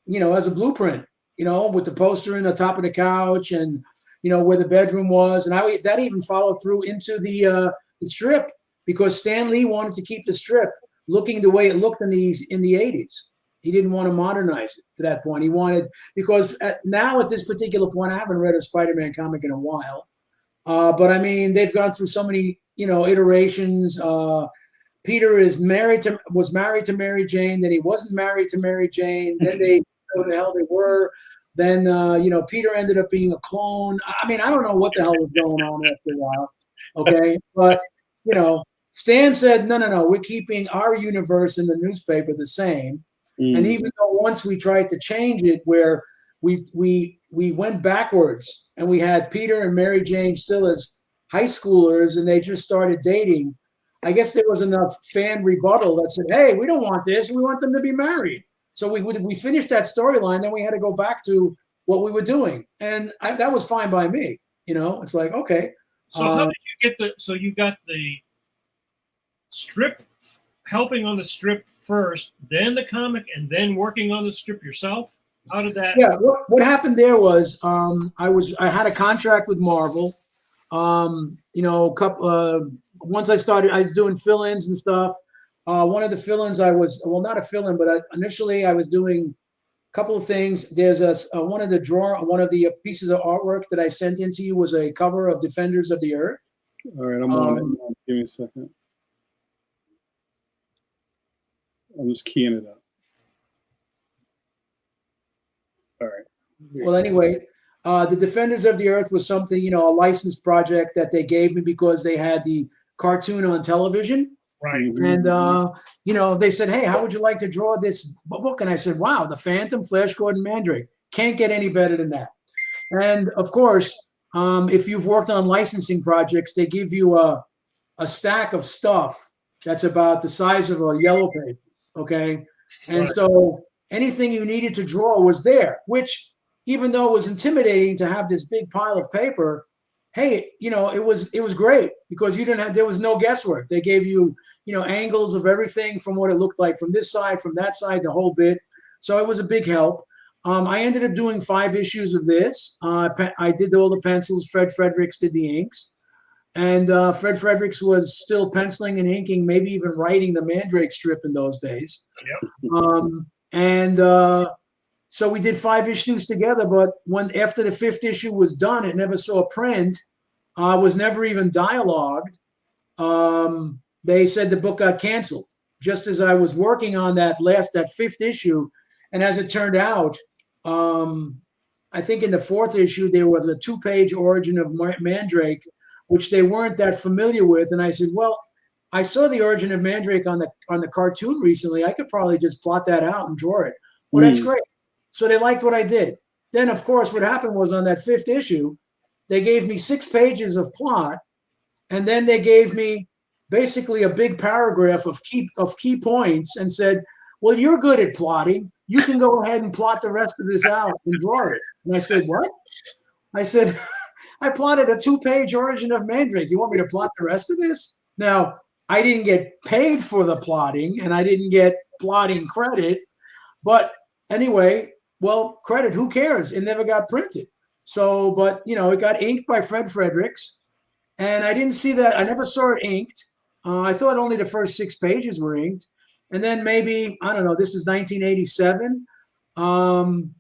as a blueprint, with the poster in the top of the couch and, where the bedroom was. And that even followed through into the strip, because Stan Lee wanted to keep the strip looking the way it looked in the 80s. He didn't want to modernize it to that point. He wanted, because now at this particular point, I haven't read a Spider-Man comic in a while. But I mean, they've gone through so many, iterations. Peter was married to Mary Jane. Then he wasn't married to Mary Jane. Then they, who the hell they were. Then, Peter ended up being a clone. I mean, I don't know what the hell was going on after a while. Okay. But, Stan said, no, we're keeping our universe in the newspaper the same. And even though once we tried to change it, where we went backwards and we had Peter and Mary Jane still as high schoolers and they just started dating, I guess there was enough fan rebuttal that said, hey, we don't want this. We want them to be married. So we finished that storyline. Then we had to go back to what we were doing. And that was fine by me. It's like, okay. So how did you get so you got the strip, helping on the strip first, then the comic, and then working on the strip yourself? How did that? Yeah, what happened there was I had a contract with Marvel. Once I started, I was doing fill-ins and stuff. One of the fill-ins not a fill-in, but initially I was doing a couple of things. There's one of the pieces of artwork that I sent in to you was a cover of Defenders of the Earth. All right, I'm on it. Give me a second. I'm just keying it up. All right. Well, anyway, the Defenders of the Earth was something, a licensed project that they gave me because they had the cartoon on television. Right. And, they said, hey, how would you like to draw this book? And I said, wow, the Phantom, Flash Gordon, Mandrake. Can't get any better than that. And, of course, if you've worked on licensing projects, they give you a stack of stuff that's about the size of a yellow page. Okay. And right. So anything you needed to draw was there, which even though it was intimidating to have this big pile of paper, hey, it was great because there was no guesswork. They gave you, angles of everything from what it looked like from this side, from that side, the whole bit. So it was a big help. I ended up doing 5 issues of this. I did all the pencils. Fred Fredericks did the inks. And Fred Fredericks was still penciling and inking, maybe even writing the Mandrake strip in those days. Yep. So we did 5 issues together, but after the 5th issue was done, it never saw print, was never even dialogued. They said the book got canceled just as I was working on that 5th issue. And as it turned out, I think in the 4th issue, there was a 2-page origin of Mandrake, which they weren't that familiar with. And I said, well, I saw the origin of Mandrake on the cartoon recently. I could probably just plot that out and draw it. Well, that's great. So they liked what I did. Then, of course, what happened was on that 5th issue, they gave me 6 pages of plot, and then they gave me basically a big paragraph of key points and said, well, you're good at plotting. You can go ahead and plot the rest of this out and draw it. And I said, what? I said, I plotted a 2-page origin of Mandrake. You want me to plot the rest of this? Now, I didn't get paid for the plotting, and I didn't get plotting credit. But anyway, well, credit, who cares? It never got printed. So, but, it got inked by Fred Fredericks. And I didn't see that. I never saw it inked. I thought only the first 6 pages were inked. And then maybe, I don't know, this is 1987.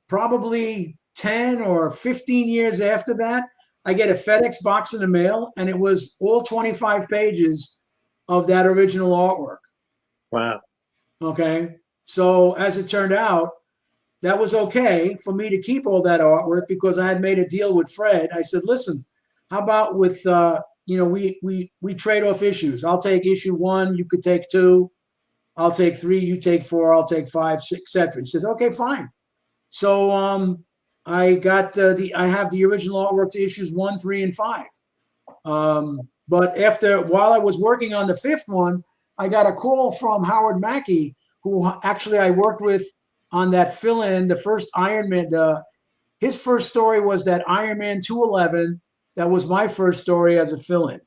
Probably 10 or 15 years after that, I get a FedEx box in the mail, and it was all 25 pages of that original artwork. Wow. Okay. So as it turned out, that was okay for me to keep all that artwork because I had made a deal with Fred. I said, listen, how about with, we trade off issues. I'll take issue 1. You could take 2. I'll take 3. You take 4. I'll take 5, 6, etc. He says, okay, fine. So I got I have the original artwork to issues 1, 3, and 5. But while I was working on the 5th one, I got a call from Howard Mackey, who actually I worked with on that fill-in, the first Iron Man. His first story was that Iron Man 211. That was my first story as a fill-in.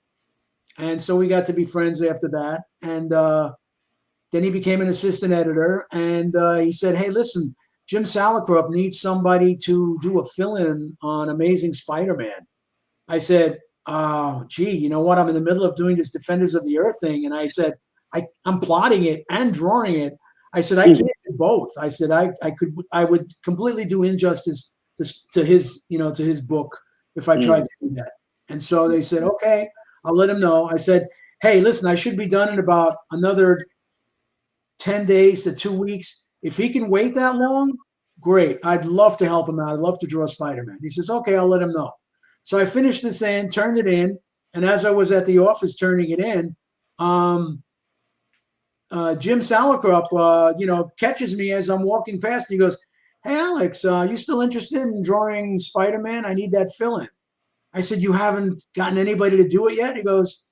And so we got to be friends after that. And then he became an assistant editor. And he said, hey, listen, Jim Salicrup needs somebody to do a fill-in on Amazing Spider-Man. I said, gee, you know what? I'm in the middle of doing this Defenders of the Earth thing. And I said, I'm plotting it and drawing it. I said, I can't do both. I said, I would completely do injustice to his, to his book if I tried to do that. And so they said, okay, I'll let him know. I said, hey, listen, I should be done in about another 10 days to 2 weeks. If he can wait that long, great. I'd love to help him out. I'd love to draw Spider-Man. He says, okay, I'll let him know. So I finished this in, turned it in. And as I was at the office turning it in, Jim Salicrup, catches me as I'm walking past. He goes, hey, Alex, you still interested in drawing Spider-Man? I need that fill-in. I said, you haven't gotten anybody to do it yet? He goes,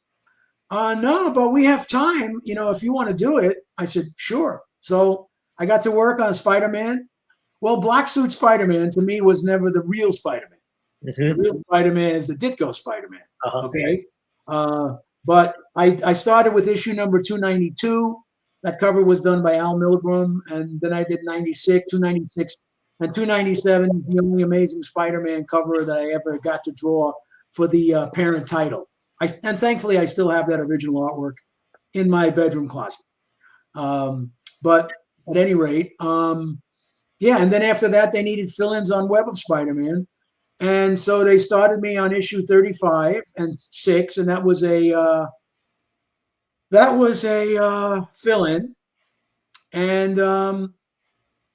no, but we have time, if you want to do it. I said, sure. So I got to work on Spider-Man. Well, Black Suit Spider-Man to me was never the real Spider-Man. The real Spider-Man is the Ditko Spider-Man. Okay. But I started with issue number 292. That cover was done by Al Milgrom. And then I did 296. And 297 is the only Amazing Spider-Man cover that I ever got to draw for the parent title. And thankfully, I still have that original artwork in my bedroom closet. But at any rate, and then after that, they needed fill-ins on Web of Spider-Man. And so they started me on issue 35 and 6, and that was a fill-in. And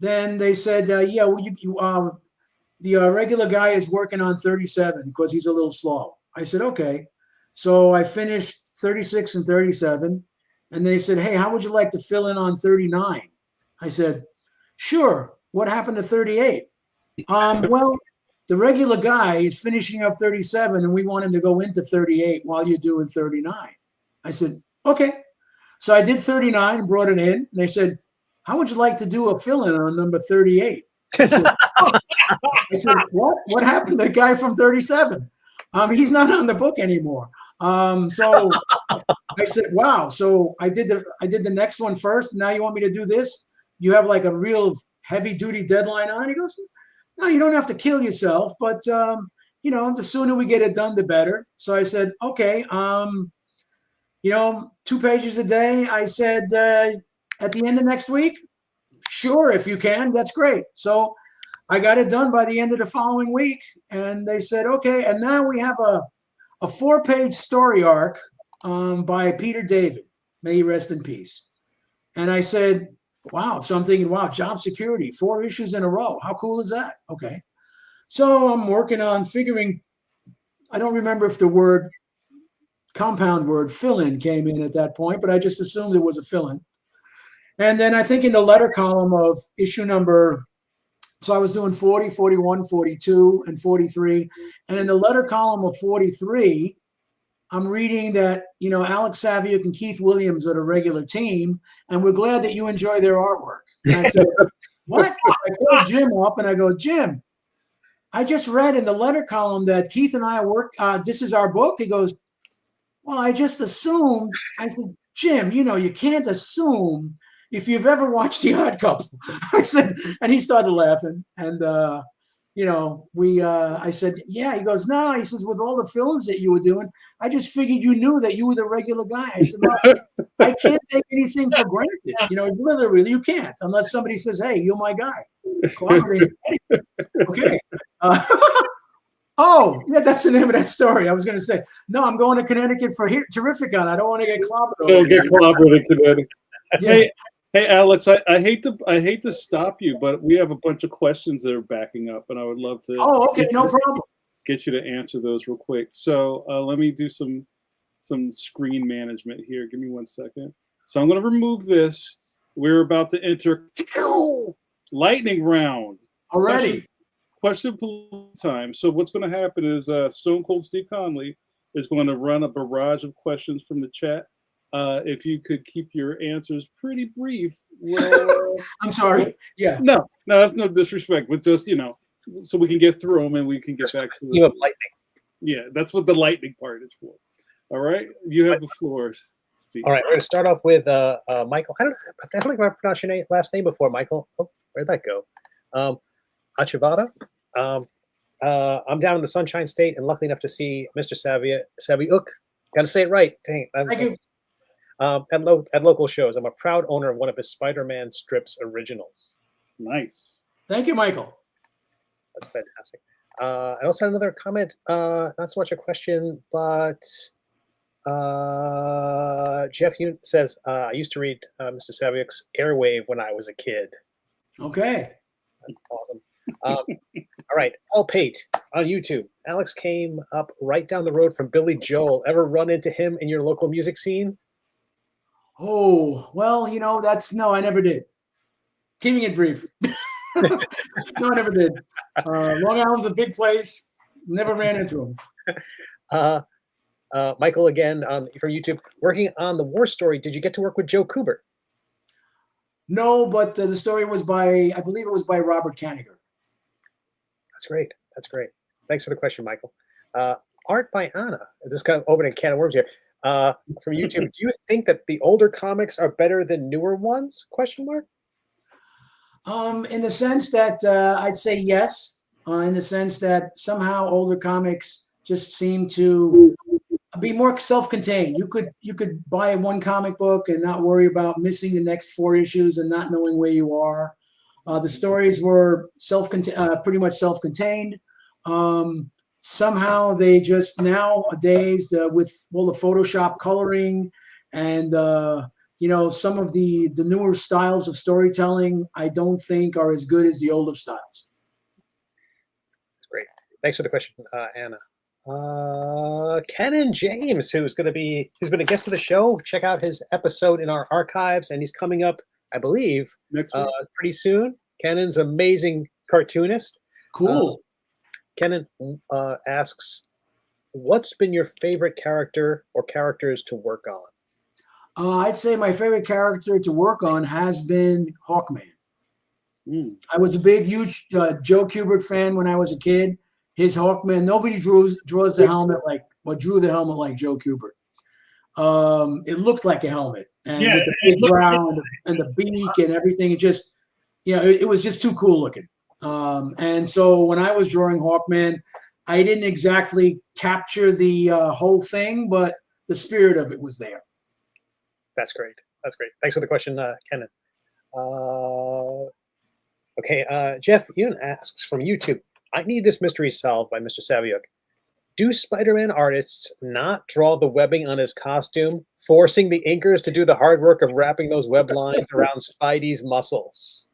then they said, the regular guy is working on 37 because he's a little slow. I said, okay. So I finished 36 and 37. And they said, hey, how would you like to fill in on 39? I said, sure. What happened to 38? Well, the regular guy is finishing up 37 and we want him to go into 38 while you're doing 39. I said, okay. So I did 39, brought it in. And they said, how would you like to do a fill-in on number 38? I said, what happened to the guy from 37? He's not on the book anymore. So I said, wow. So I did the next one first. Now you want me to do this? You have like a real heavy duty deadline on? He goes, no, you don't have to kill yourself, but the sooner we get it done, the better. So I said, okay, 2 pages a day. I said, at the end of next week, sure, if you can, that's great. So I got it done by the end of the following week. And they said, okay. And now we have a 4-page story arc by Peter David. May he rest in peace. And I said, wow. So I'm thinking, wow, job security, 4 issues in a row. How cool is that? Okay. So I'm working on figuring, I don't remember if the compound word fill-in came in at that point, but I just assumed it was a fill-in. And then I think in the letter column of issue number, so I was doing 40, 41, 42, and 43. And in the letter column of 43, I'm reading that, Alex Saviuk and Keith Williams are the regular team, and we're glad that you enjoy their artwork. And I said, what? I called Jim up and I go, Jim, I just read in the letter column that Keith and I work, this is our book. He goes, well, I just assumed. I said, Jim, you can't assume if you've ever watched The Odd Couple. I said, and he started laughing. And, I said, yeah. He goes, no. He says, with all the films that you were doing, I just figured you knew that you were the regular guy. I said, well, I can't take anything for granted. Literally, you can't unless somebody says, hey, you're my guy. Okay. Oh, yeah, that's the name of that story. I was going to say, no, I'm going to Connecticut for Terrificon. I don't want to get clobbered. Don't get clobbered in Connecticut. Yeah. Hey, Alex, I hate to stop you, but we have a bunch of questions that are backing up, and I would love to. Oh, okay, no problem. Get you to answer those real quick. So let me do some screen management here. Give me 1 second. So I'm going to remove this. We're about to enter lightning round. Already. Question time. So what's going to happen is Stone Cold Steve Conley is going to run a barrage of questions from the chat. If you could keep your answers pretty brief. Well, I'm sorry. Yeah. No, that's no disrespect, but just, so we can get through them and we can get back to the of lightning. Yeah, that's what the lightning part is for. All right, you have the floor, Steve. All right, we're going to start off with Michael. I don't think I pronounced your last name before, Michael. Oh, where'd that go? Achivada. I'm down in the Sunshine State and lucky enough to see Mr. Saviuk. Got to say it right. Dang. Thank you. At local shows. I'm a proud owner of one of his Spider-Man strips originals. Nice. Thank you, Michael. That's fantastic. I also had another comment, not so much a question, but Jeff says, I used to read Mr. Saviuk's Airwave when I was a kid. Okay. That's awesome. All right, Paul Pate on YouTube. Alex came up right down the road from Billy Joel. Ever run into him in your local music scene? Oh, well, no, I never did. Keeping it brief. No, I never did. Long Island's a big place. Never ran into him. Michael, again, from YouTube, working on the war story. Did you get to work with Joe Kubert? No, but the story was I believe it was by Robert Kanigher. That's great. That's great. Thanks for the question, Michael. Art by Anna. This is kind of opening a can of worms here. From YouTube, do you think that the older comics are better than newer ones? Question mark. In the sense that I'd say yes. In the sense that somehow older comics just seem to be more self-contained. You could buy one comic book and not worry about missing the next 4 issues and not knowing where you are. The stories were pretty much self-contained. Somehow they just nowadays with all the Photoshop coloring and some of the newer styles of storytelling, I don't think are as good as the older styles. That's great. Thanks for the question, Anna. Kenan James, who's been a guest of the show. Check out his episode in our archives, and he's coming up, I believe, next week. Pretty soon. Kenan's amazing cartoonist. Cool. Kenan asks, what's been your favorite character or characters to work on? I'd say my favorite character to work on has been Hawkman. I was a huge Joe Kubert fan when I was a kid. His Hawkman, nobody drew the helmet like Joe Kubert. It looked like a helmet, and with the big brow and the beak and everything, it was just too cool looking. And so when I was drawing Hawkman, I didn't exactly capture the whole thing, but the spirit of it was there. That's great. That's great. Thanks for the question, Kenan. Okay, Jeff Yoon asks from YouTube, I need this mystery solved by Mr. Saviuk. Do Spider-Man artists not draw the webbing on his costume, forcing the inkers to do the hard work of wrapping those web lines around Spidey's muscles?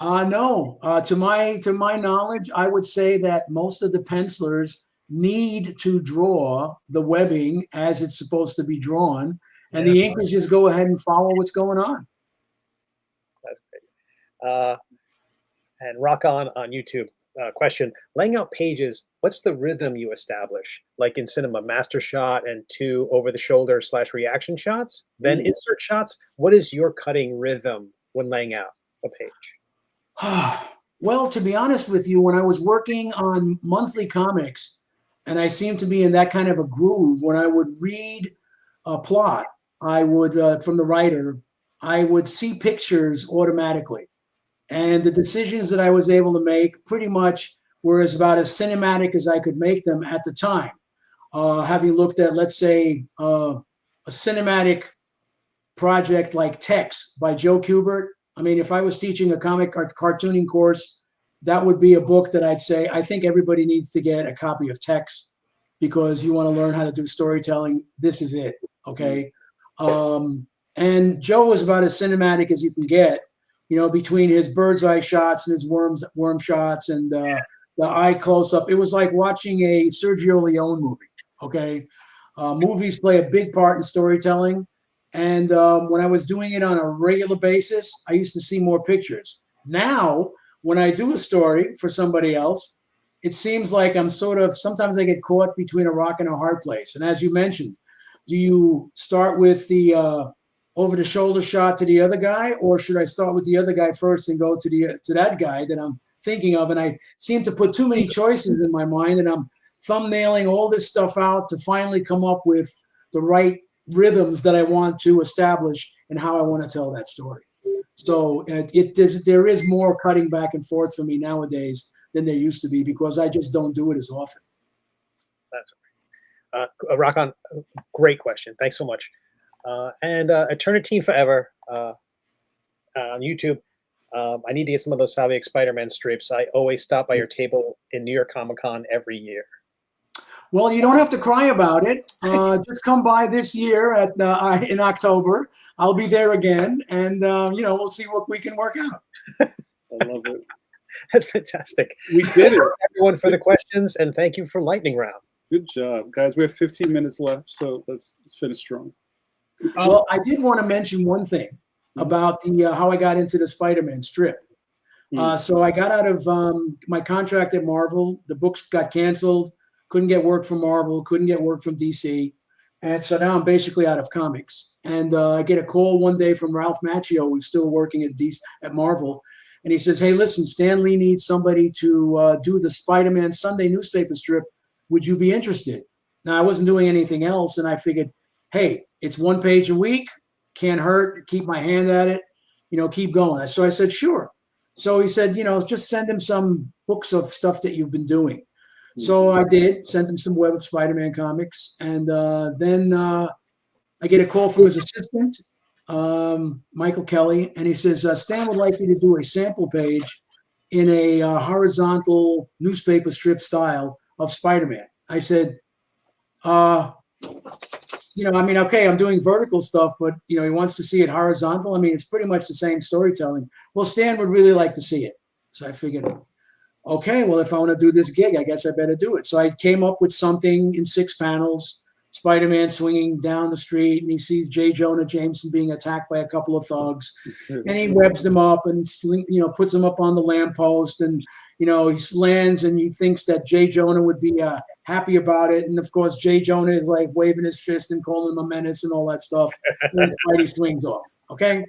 No. To my knowledge, I would say that most of the pencilers need to draw the webbing as it's supposed to be drawn, and the inkers just go ahead and follow what's going on. That's great. And Rock On YouTube. Question, laying out pages, what's the rhythm you establish? Like in cinema, master shot and 2 over-the-shoulder / reaction shots, then insert shots. What is your cutting rhythm when laying out a page? Well, to be honest with you, when I was working on monthly comics, and I seemed to be in that kind of a groove, when I would read a plot, I would, from the writer, I would see pictures automatically. And the decisions that I was able to make pretty much were about as cinematic as I could make them at the time. Having looked at, let's say, a cinematic project like Tex by Joe Kubert. I mean, if I was teaching a comic or cartooning course, that would be a book that I'd say, I think everybody needs to get a copy of Tex because you want to learn how to do storytelling. This is it, okay? And Joe was about as cinematic as you can get. Between his bird's eye shots and his worm shots and the eye close up, it was like watching a Sergio Leone movie. Okay, movies play a big part in storytelling, and when I was doing it on a regular basis, I used to see more pictures. Now, when I do a story for somebody else, it seems like sometimes I get caught between a rock and a hard place. And as you mentioned, do you start with the over-the-shoulder shot to the other guy, or should I start with the other guy first and go to that guy that I'm thinking of? And I seem to put too many choices in my mind, and I'm thumbnailing all this stuff out to finally come up with the right rhythms that I want to establish and how I want to tell that story. So there is more cutting back and forth for me nowadays than there used to be, because I just don't do it as often. That's Rock on. Great question. Thanks so much. And Eternity Forever on YouTube. I need to get some of those Saviuk Spider-Man strips. I always stop by your table in New York Comic Con every year. Well, you don't have to cry about it. Just come by this year in October. I'll be there again, and we'll see what we can work out. I love it. That's fantastic. We did it. Everyone for the questions, and thank you for lightning round. Good job, guys. We have 15 minutes left, so let's finish strong. Well, I did want to mention one thing about the how I got into the Spider-Man strip. So I got out of my contract at Marvel. The books got canceled. Couldn't get work from Marvel. Couldn't get work from DC. And so now I'm basically out of comics. And I get a call one day from Ralph Macchio, who's still working at Marvel. And he says, hey, listen, Stan Lee needs somebody to do the Spider-Man Sunday newspaper strip. Would you be interested? Now, I wasn't doing anything else. And I figured, hey, it's 1 page a week. Can't hurt. Keep my hand at it. Keep going. So I said, sure. So he said, just send him some books of stuff that you've been doing. So I did, sent him some Web of Spider-Man comics. And then I get a call from his assistant, Michael Kelly, and he says, Stan would like you to do a sample page in a horizontal newspaper strip style of Spider-Man. I said, okay, I'm doing vertical stuff, but, he wants to see it horizontal. I mean, it's pretty much the same storytelling. Well, Stan would really like to see it. So I figured, okay, well, if I want to do this gig, I guess I better do it. So I came up with something in 6 panels, Spider-Man swinging down the street, and he sees J. Jonah Jameson being attacked by a couple of thugs, and he webs them up and, puts them up on the lamppost, and, he lands, and he thinks that J. Jonah would be happy about it. And, of course, J. Jonah is, like, waving his fist and calling him a menace and all that stuff. And Spidey swings off, okay?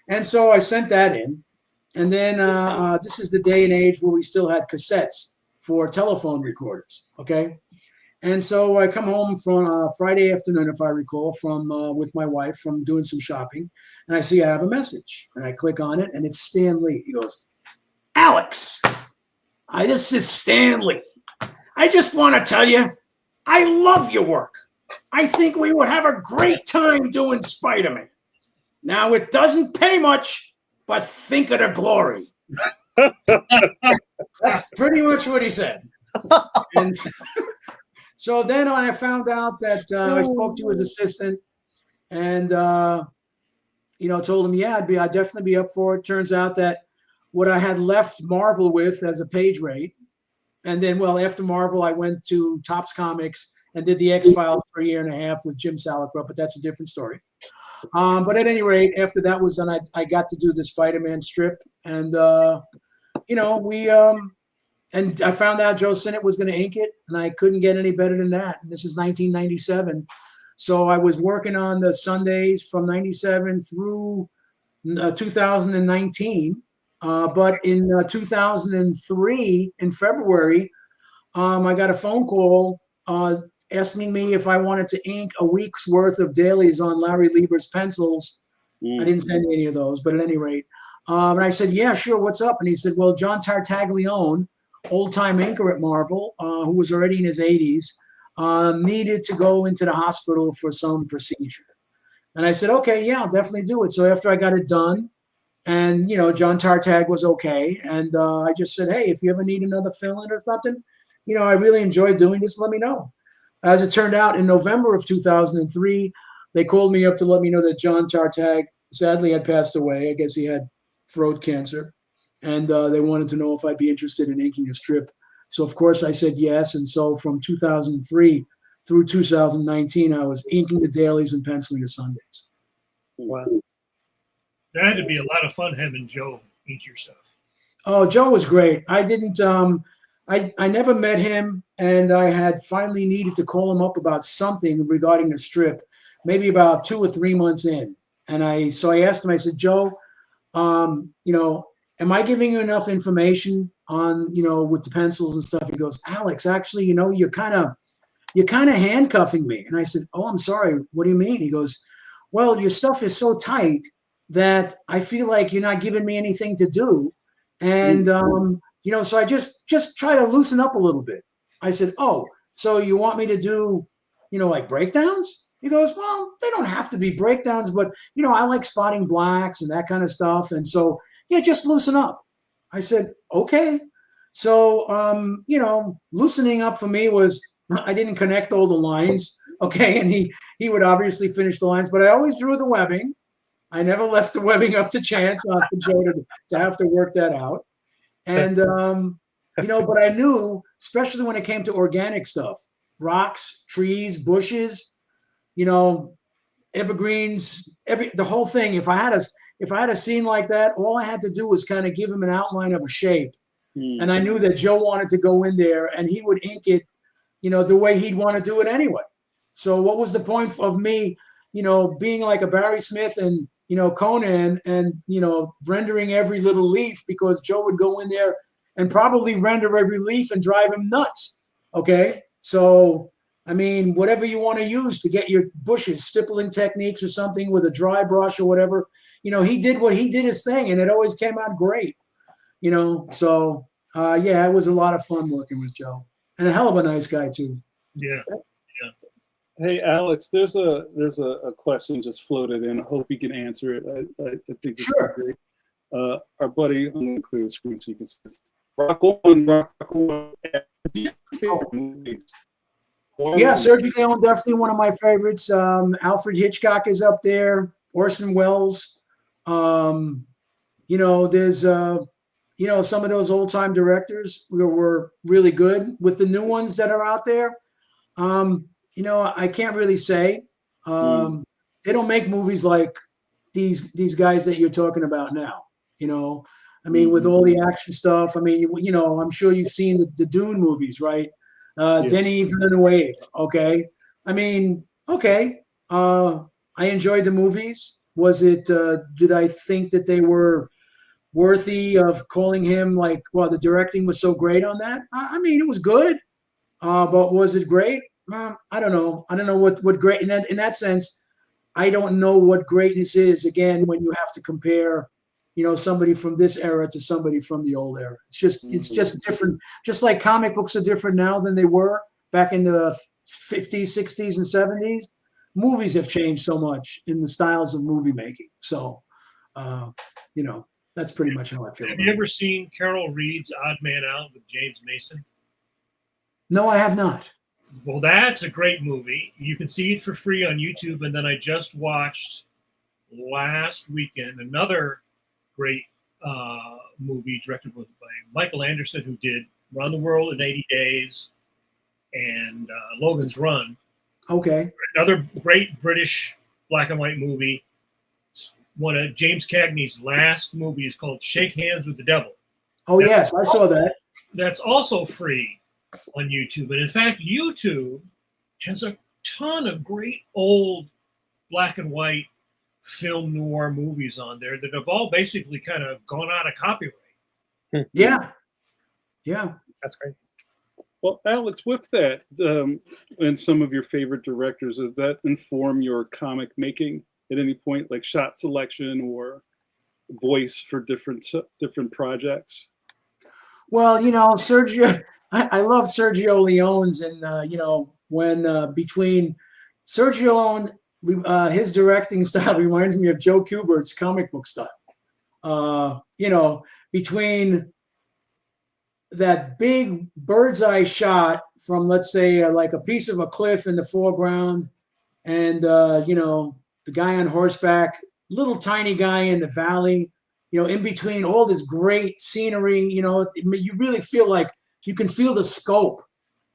And so I sent that in. And then this is the day and age where we still had cassettes for telephone recorders, okay? And so I come home from Friday afternoon, if I recall, from with my wife from doing some shopping, and I see I have a message. And I click on it, and it's Stan Lee. He goes, Alex, this is Stan Lee. I just want to tell you, I love your work. I think we would have a great time doing Spider-Man. Now, it doesn't pay much, but think of the glory. That's pretty much what he said. And so then I found out that I spoke to his assistant and, told him, yeah, I'd definitely be up for it. Turns out that what I had left Marvel with as a page rate, and then, after Marvel, I went to Topps Comics and did the X-Files for 1.5 years with Jim Salicrup, but that's a different story. But at any rate, after that was done, I got to do the Spider-Man strip, and and I found out Joe Sinnott was going to ink it, and I couldn't get any better than that. And this is 1997, so I was working on the Sundays from 97 through 2019. But in 2003, in February, I got a phone call asking me if I wanted to ink a week's worth of dailies on Larry Lieber's pencils. I didn't send any of those, but at any rate. And I said, yeah, sure, what's up? And he said, well, John Tartaglione, old-time inker at Marvel, who was already in his 80s, needed to go into the hospital for some procedure. And I said, okay, yeah, I'll definitely do it. So after I got it done, and, John Tartag was okay, and I just said, hey, if you ever need another fill-in or something, I really enjoyed doing this, let me know. As it turned out, in November of 2003, they called me up to let me know that John Tartag sadly had passed away. I guess he had throat cancer. And they wanted to know if I'd be interested in inking a strip. So, of course, I said yes. And so from 2003 through 2019, I was inking the dailies and penciling the Sundays. Wow. That had to be a lot of fun having Joe ink your stuff. Oh, Joe was great. I didn't I never met him, and I had finally needed to call him up about something regarding the strip, maybe about 2 or 3 months in. And so I asked him, I said, Joe, am I giving you enough information on, with the pencils and stuff? He goes, Alex, actually, you're kind of, you're kind of handcuffing me. And I said, oh, I'm sorry. What do you mean? He goes, well, your stuff is so tight that I feel like you're not giving me anything to do. And, you know, so I just try to loosen up a little bit. I said, oh, so you want me to do, you know, like breakdowns? He goes, well, they don't have to be breakdowns, but, you know, I like spotting blacks and that kind of stuff. And so, yeah, just loosen up. I said, okay. So, you know, loosening up for me was I didn't connect all the lines. Okay. And he would obviously finish the lines, but I always drew the webbing. I never left the webbing up to chance for Joe to have to work that out. And, you know, but I knew, especially when it came to organic stuff, rocks, trees, bushes, you know, evergreens, the whole thing. If I had a scene like that, all I had to do was kind of give him an outline of a shape. And I knew that Joe wanted to go in there and he would ink it, you know, the way he'd want to do it anyway. So what was the point of me, you know, being like a Barry Smith and, you know, Conan and, you know, rendering every little leaf, because Joe would go in there and probably render every leaf and drive him nuts. Okay. So, I mean, whatever you want to use to get your bushes, stippling techniques or something with a dry brush or whatever, you know, he did his thing and it always came out great. You know, so yeah, it was a lot of fun working with Joe, and a hell of a nice guy too. Yeah. Hey, Alex, there's a question just floated in. I hope you can answer it. I think it's Sure. great. Our buddy, I'm going to clear the screen so you can see this. Rock on. Movies? Yeah, Sergio Leone, definitely one of my favorites. Alfred Hitchcock is up there. Orson Welles. You know, there's you know, some of those old time directors were really good. With the new ones that are out there, you know, I can't really say. They don't make movies like these guys that you're talking about now. You know, I mean, with all the action stuff. I mean, you know, I'm sure you've seen the Dune movies, right? Denis Villeneuve. Okay, I mean, okay. I enjoyed the movies. Was it? Did I think that they were worthy of calling him like? Well, the directing was so great on that. I mean, it was good, but was it great? I don't know. I don't know what great in that sense. I don't know what greatness is. Again, when you have to compare, you know, somebody from this era to somebody from the old era, it's just different. Just like comic books are different now than they were back in the 50s, 60s, and 70s. Movies have changed so much in the styles of movie making. So, you know, that's pretty much how I feel. Have you ever seen Carol Reed's Odd Man Out with James Mason? No, I have not. Well, that's a great movie. You can see it for free on YouTube. And then I just watched last weekend another great movie directed by Michael Anderson, who did Around the World in 80 Days and Logan's Run. Okay. Another great British black and white movie. One of James Cagney's last movie is called Shake Hands with the Devil. Oh, yes, I saw that. That's also free on YouTube. And in fact, YouTube has a ton of great old black and white film noir movies on there that have all basically kind of gone out of copyright. Yeah. Yeah. That's great. Well, Alex, with that, and some of your favorite directors, does that inform your comic making at any point, like shot selection or voice for different projects? Well, you know, Sergio, I loved Sergio Leone's, and you know, when between Sergio Leone, his directing style reminds me of Joe Kubert's comic book style. You know, between that big bird's eye shot from, let's say, like a piece of a cliff in the foreground, and you know, the guy on horseback, little tiny guy in the valley, you know, in between all this great scenery, you know, you really feel like you can feel the scope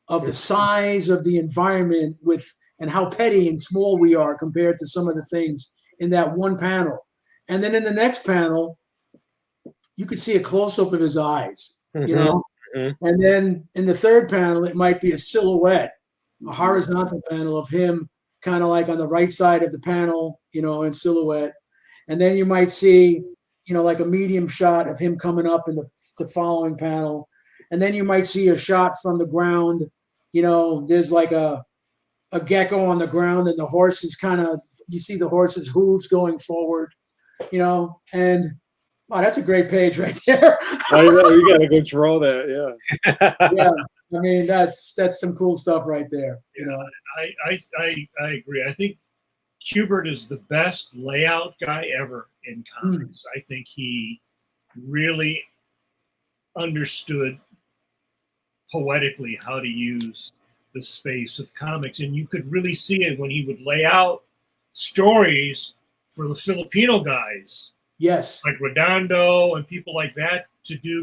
of the size of the environment and how petty and small we are compared to some of the things in that one panel. And then in the next panel, you could see a close-up of his eyes, you know? And then in the third panel, it might be a silhouette, a horizontal panel of him kind of like on the right side of the panel, you know, in silhouette. And then you might see, you know, like a medium shot of him coming up in the following panel. And then you might see a shot from the ground, you know, there's like a a gecko on the ground, and the horse is you see the horse's hooves going forward, and wow, that's a great page right there. I know, you got to go draw that. Yeah. Yeah. I mean, that's some cool stuff right there. I agree. I think Kubert is the best layout guy ever in comics. I think he really understood poetically how to use the space of comics, and you could really see it when he would lay out stories for the Filipino guys. Yes. Like Redondo and people like that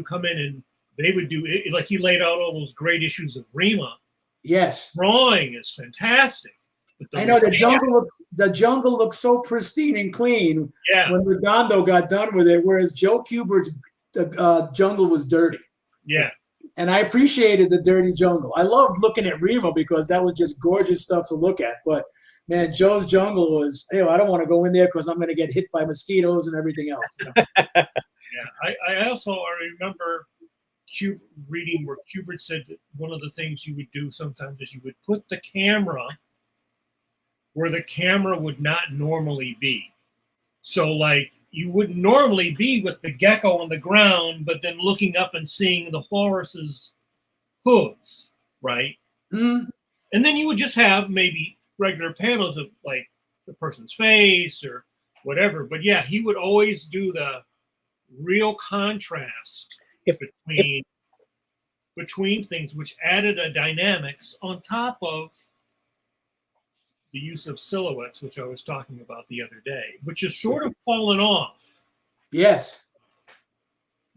come in, and they would do it. Like he laid out all those great issues of Rima. Yes. Drawing is fantastic. I know the jungle looks so pristine and clean when Redondo got done with it, whereas Joe Kubert's jungle was dirty. Yeah. And I appreciated the dirty jungle. I loved looking at Rima because that was just gorgeous stuff to look at. But man, Joe's jungle was, I don't want to go in there because I'm going to get hit by mosquitoes and everything else. Yeah. I remember reading where Kubert said that one of the things you would do sometimes is you would put the camera where the camera would not normally be. So like you wouldn't normally be with the gecko on the ground, but then looking up and seeing the horse's hooves, right? Mm. And then you would just have maybe regular panels of like the person's face or whatever. But yeah, he would always do the real contrast between things, which added a dynamics on top of the use of silhouettes, which I was talking about the other day, which has sort of fallen off. Yes.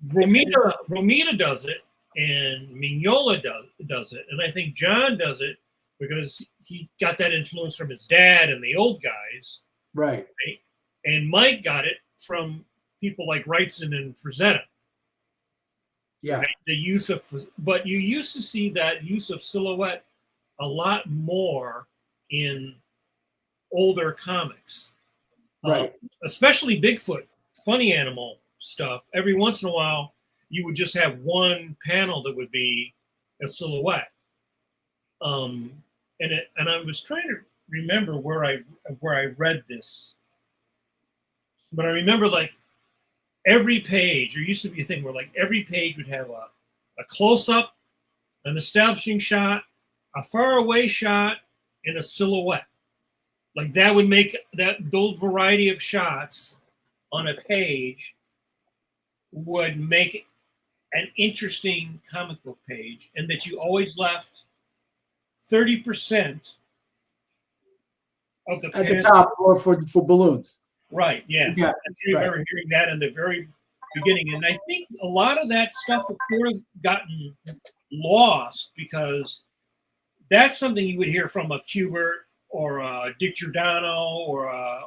Romita does it, and Mignola does it, and I think John does it because he got that influence from his dad and the old guys. Right? And Mike got it from people like Wrightson and Frazetta. Yeah. Right? But you used to see that use of silhouette a lot more in older comics, right? Especially Bigfoot, funny animal stuff. Every once in a while, you would just have one panel that would be a silhouette. And I was trying to remember where I read this, but I remember like every page. There used to be a thing where like every page would have a close up, an establishing shot, a far away shot, and a silhouette. Like that would make those variety of shots on a page would make an interesting comic book page, and that you always left 30% of the at the top or for balloons. Right. Yeah. Yeah. I remember hearing that in the very beginning, and I think a lot of that stuff has sort of gotten lost because that's something you would hear from a Kubert or a Dick Giordano or a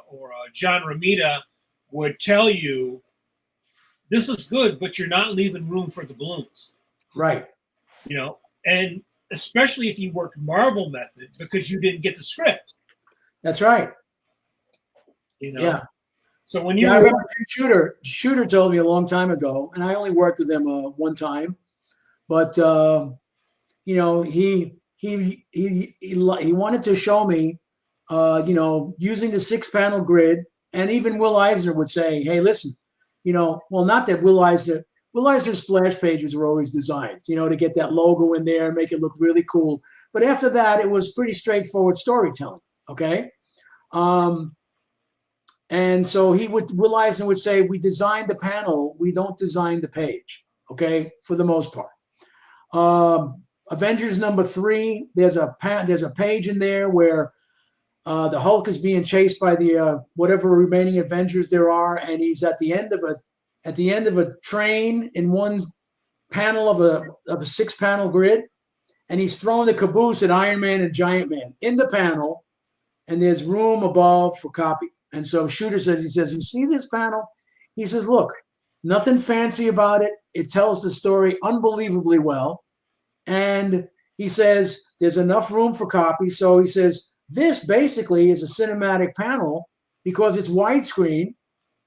John Romita would tell you, this is good, but you're not leaving room for the balloons. Right. And especially if you worked Marvel method because you didn't get the script. That's right. Yeah. So when you I remember Shooter told me a long time ago, and I only worked with him one time, but he wanted to show me, using the 6-panel grid, and even Will Eisner would say, "Hey, listen, not that Will Eisner's splash pages were always designed, to get that logo in there and make it look really cool. But after that, it was pretty straightforward storytelling. Okay." And so Will Eisner would say, "We designed the panel, we don't design the page." Okay, for the most part. Avengers #3, there's a page in there where the Hulk is being chased by the whatever remaining Avengers there are, and he's at the end of a train in one panel of a 6-panel grid, and he's throwing the caboose at Iron Man and Giant Man in the panel, and there's room above for copy. And so Shooter says, "You see this panel?" He says, "Look, nothing fancy about it. It tells the story unbelievably well." And he says, "There's enough room for copy." So he says, "This basically is a cinematic panel because it's widescreen,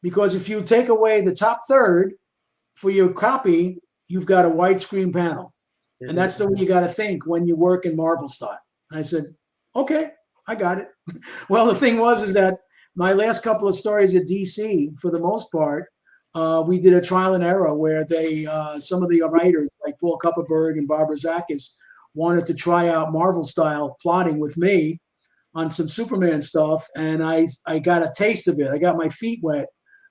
because if you take away the top third for your copy, you've got a widescreen panel." And that's the way you got to think when you work in Marvel style. And I said, "Okay, I got it. Well, the thing is that my last couple of stories at DC, for the most part, we did a trial and error where they, some of the writers like Paul Kupperberg and Barbara Zakis wanted to try out Marvel style plotting with me on some Superman stuff, and I got a taste of it. I got my feet wet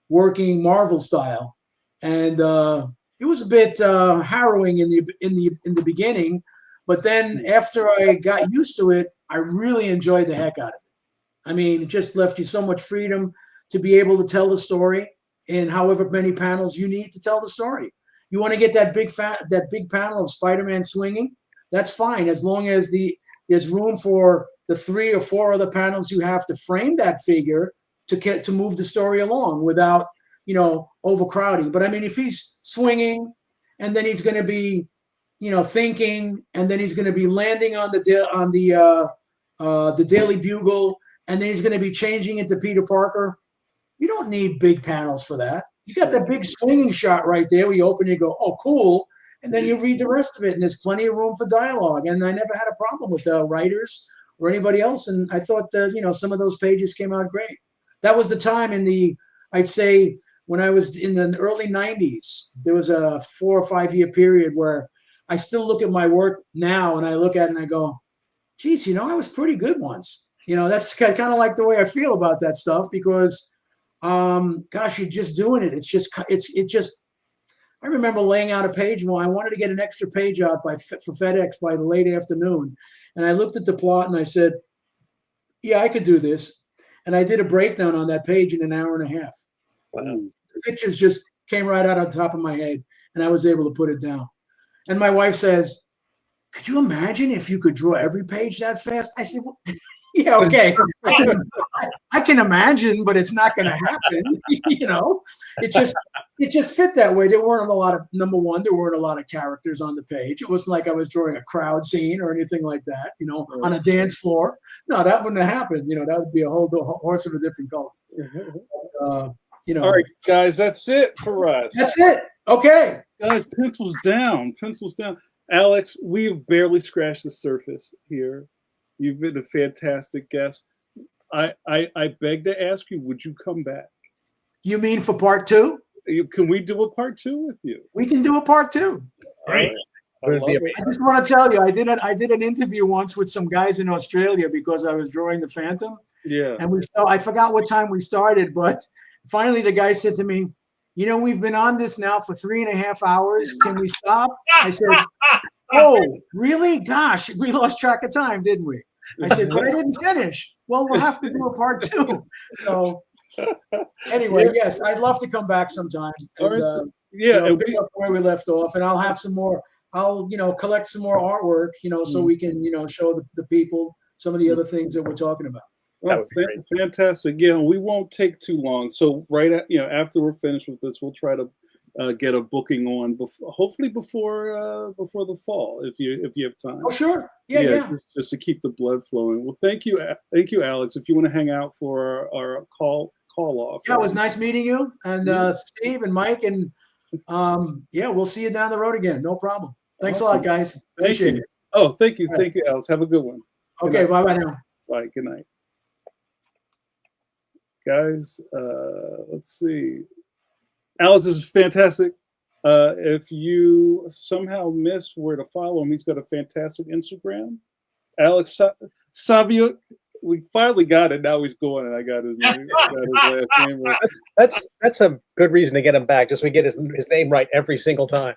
working Marvel style, and it was a bit harrowing in the beginning, but then after I got used to it, I really enjoyed the heck out of it. I mean, it just left you so much freedom to be able to tell the story in however many panels you need to tell the story. You want to get that big panel of Spider-Man swinging? That's fine, as long as there's room for the 3 or 4 other panels you have to frame that figure to move the story along without, you know, overcrowding. But I mean, if he's swinging and then he's going to be, you know, thinking, and then he's going to be landing on the Daily Bugle, and then he's going to be changing into Peter Parker, you don't need big panels for that. You got that big swinging shot right there where you open, you go, oh, cool. And then you read the rest of it, and there's plenty of room for dialogue. And I never had a problem with the writers or anybody else. And I thought that, you know, some of those pages came out great. That was the time I'd say when I was in the early 90s, there was a 4 or 5 year period where I still look at my work now and I look at it and I go, geez, you know, I was pretty good once. You know, that's kind of like the way I feel about that stuff because, gosh, you're just doing it. It just, I remember laying out a page. Well, I wanted to get an extra page out for FedEx by the late afternoon. And I looked at the plot and I said, yeah, I could do this. And I did a breakdown on that page in an hour and a half. Wow. The pictures just came right out on top of my head and I was able to put it down. And my wife says, could you imagine if you could draw every page that fast? I said, well, yeah, okay. I can imagine, but it's not going to happen. You know, it just fit that way. There weren't a lot of, number one, there weren't a lot of characters on the page. It wasn't like I was drawing a crowd scene or anything like that, you know, on a dance floor. No, that wouldn't have happened. You know, that would be a whole horse of a different color. You know. All right, guys, that's it for us. That's it. Okay. Guys, pencils down. Pencils down. Alex, we've barely scratched the surface here. You've been a fantastic guest. I beg to ask you, would you come back? You mean for part 2? Can we do a part 2 with you? We can do a part 2. Right. I just want to tell you, I did an interview once with some guys in Australia because I was drawing the Phantom. Yeah. And I forgot what time we started, but finally the guy said to me, you know, we've been on this now for 3.5 hours. Can we stop? I said, oh, really? Gosh, we lost track of time, didn't we? I said, but I didn't finish. Well, we'll have to do a part 2. So anyway, yes, I'd love to come back sometime. And, pick up where we left off, and I'll have some more. I'll, you know, collect some more artwork, you know, so we can, you know, show the people some of the other things that we're talking about. Well, fantastic. Yeah, we won't take too long. So after we're finished with this, we'll try to get a booking on hopefully before the fall, if you have time. Oh, sure. Yeah. Just to keep the blood flowing. Well, thank you, Alex. If you want to hang out for our call off. Yeah, it was nice meeting you, and Steve and Mike, and we'll see you down the road again. No problem. Thanks awesome. a lot, guys. Appreciate it. Oh, thank you. All Thank you, Alex. Have a good one. Okay, bye now. Bye. Good night. Guys, let's see. Alex is fantastic. If you somehow missed where to follow him, he's got a fantastic Instagram. Alex Saviuk. We finally got it. Now he's going, and I got his name. Last name right. That's a good reason to get him back. Just we get his name right every single time.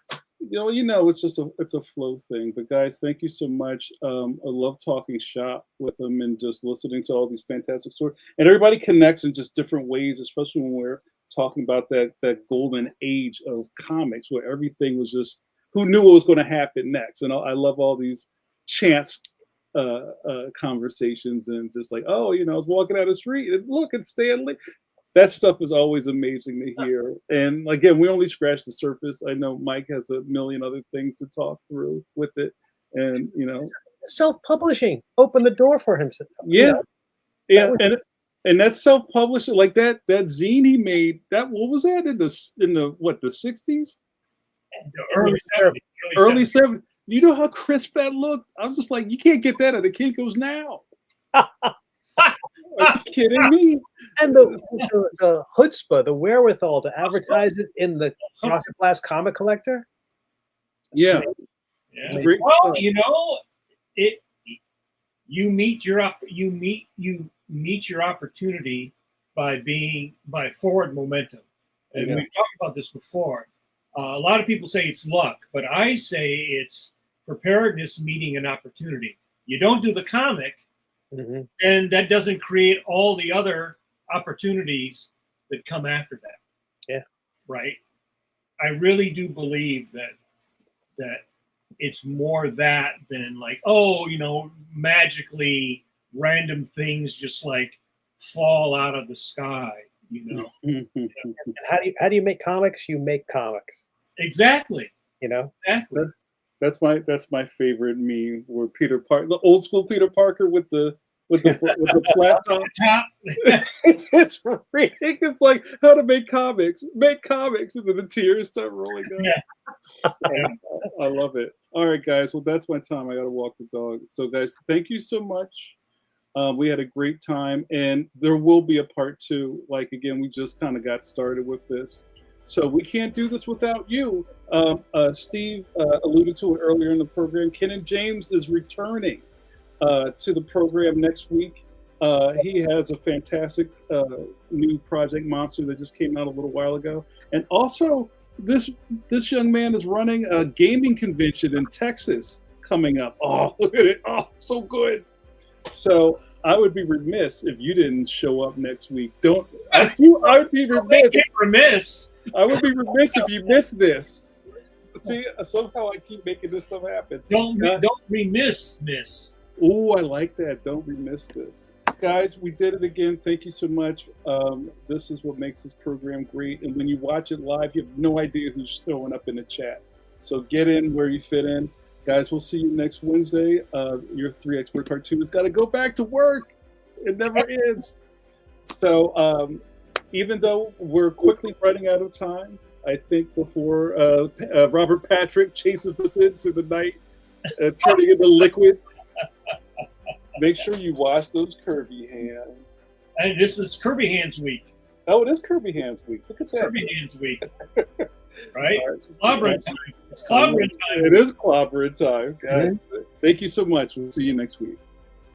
It's just it's a flow thing. But guys, thank you so much. I love talking shop with him and just listening to all these fantastic stories. And everybody connects in just different ways, especially when we're talking about that golden age of comics where everything was just who knew what was going to happen next. And I love all these chance conversations and just like, oh, I was walking down the street and look, it's Stan Lee. That stuff is always amazing to hear. And again, we only scratched the surface. I know Mike has a million other things to talk through with it. And, self-publishing opened the door for himself. Yeah. And that's self-publishing, like that zine he made, what was that in the 60s? The early 70s. Early 70s. You know how crisp that looked? I was just like, you can't get that at the Kinko's now. Are you kidding me? And the chutzpah, the wherewithal to advertise it in the Rocket Blast Comic Collector. Yeah. Yeah. Great Well, stuff. you know, you meet your opportunity by forward momentum. And we've talked about this before. A lot of people say it's luck, but I say it's preparedness meeting an opportunity. You don't do the comic, and that doesn't create all the other opportunities that come after that. Yeah. Right. I really do believe that it's more that than like, oh, you know, magically random things just like fall out of the sky, you know. And how do you make comics? You make comics. Exactly. You know. Exactly. That's my favorite meme, where Peter Parker, the old school Peter Parker with the flat top. It's great. It's like how to make comics, and then the tears start rolling down. Yeah. I love it. All right, guys. Well, that's my time. I got to walk the dog. So, guys, thank you so much. We had a great time, and there will be a part 2. Like, again, we just kind of got started with this. So we can't do this without you. Steve alluded to it earlier in the program. Kenan James is returning to the program next week. He has a fantastic new project, Monster, that just came out a little while ago. And also, this young man is running a gaming convention in Texas coming up. Oh, look at it. Oh, so good. So I would be remiss if you didn't show up next week. I would be remiss. I would be remiss if you missed this. See, somehow I keep making this stuff happen. Don't miss. Oh, I like that. Don't remiss this. Guys, we did it again. Thank you so much. This is what makes this program great. And when you watch it live, you have no idea who's showing up in the chat. So get in where you fit in. Guys, we'll see you next Wednesday. Your 3 Expert Part 2 has got to go back to work. It never ends. So even though we're quickly running out of time, I think before Robert Patrick chases us into the night, turning into liquid, make sure you wash those Kirby hands. And this is Kirby Hands Week. Oh, it is Kirby Hands Week. Look at that. Kirby Hands Week. Right? It's clobbering time. It's clobbering time. It is clobbering time, guys. Thank you so much. We'll see you next week.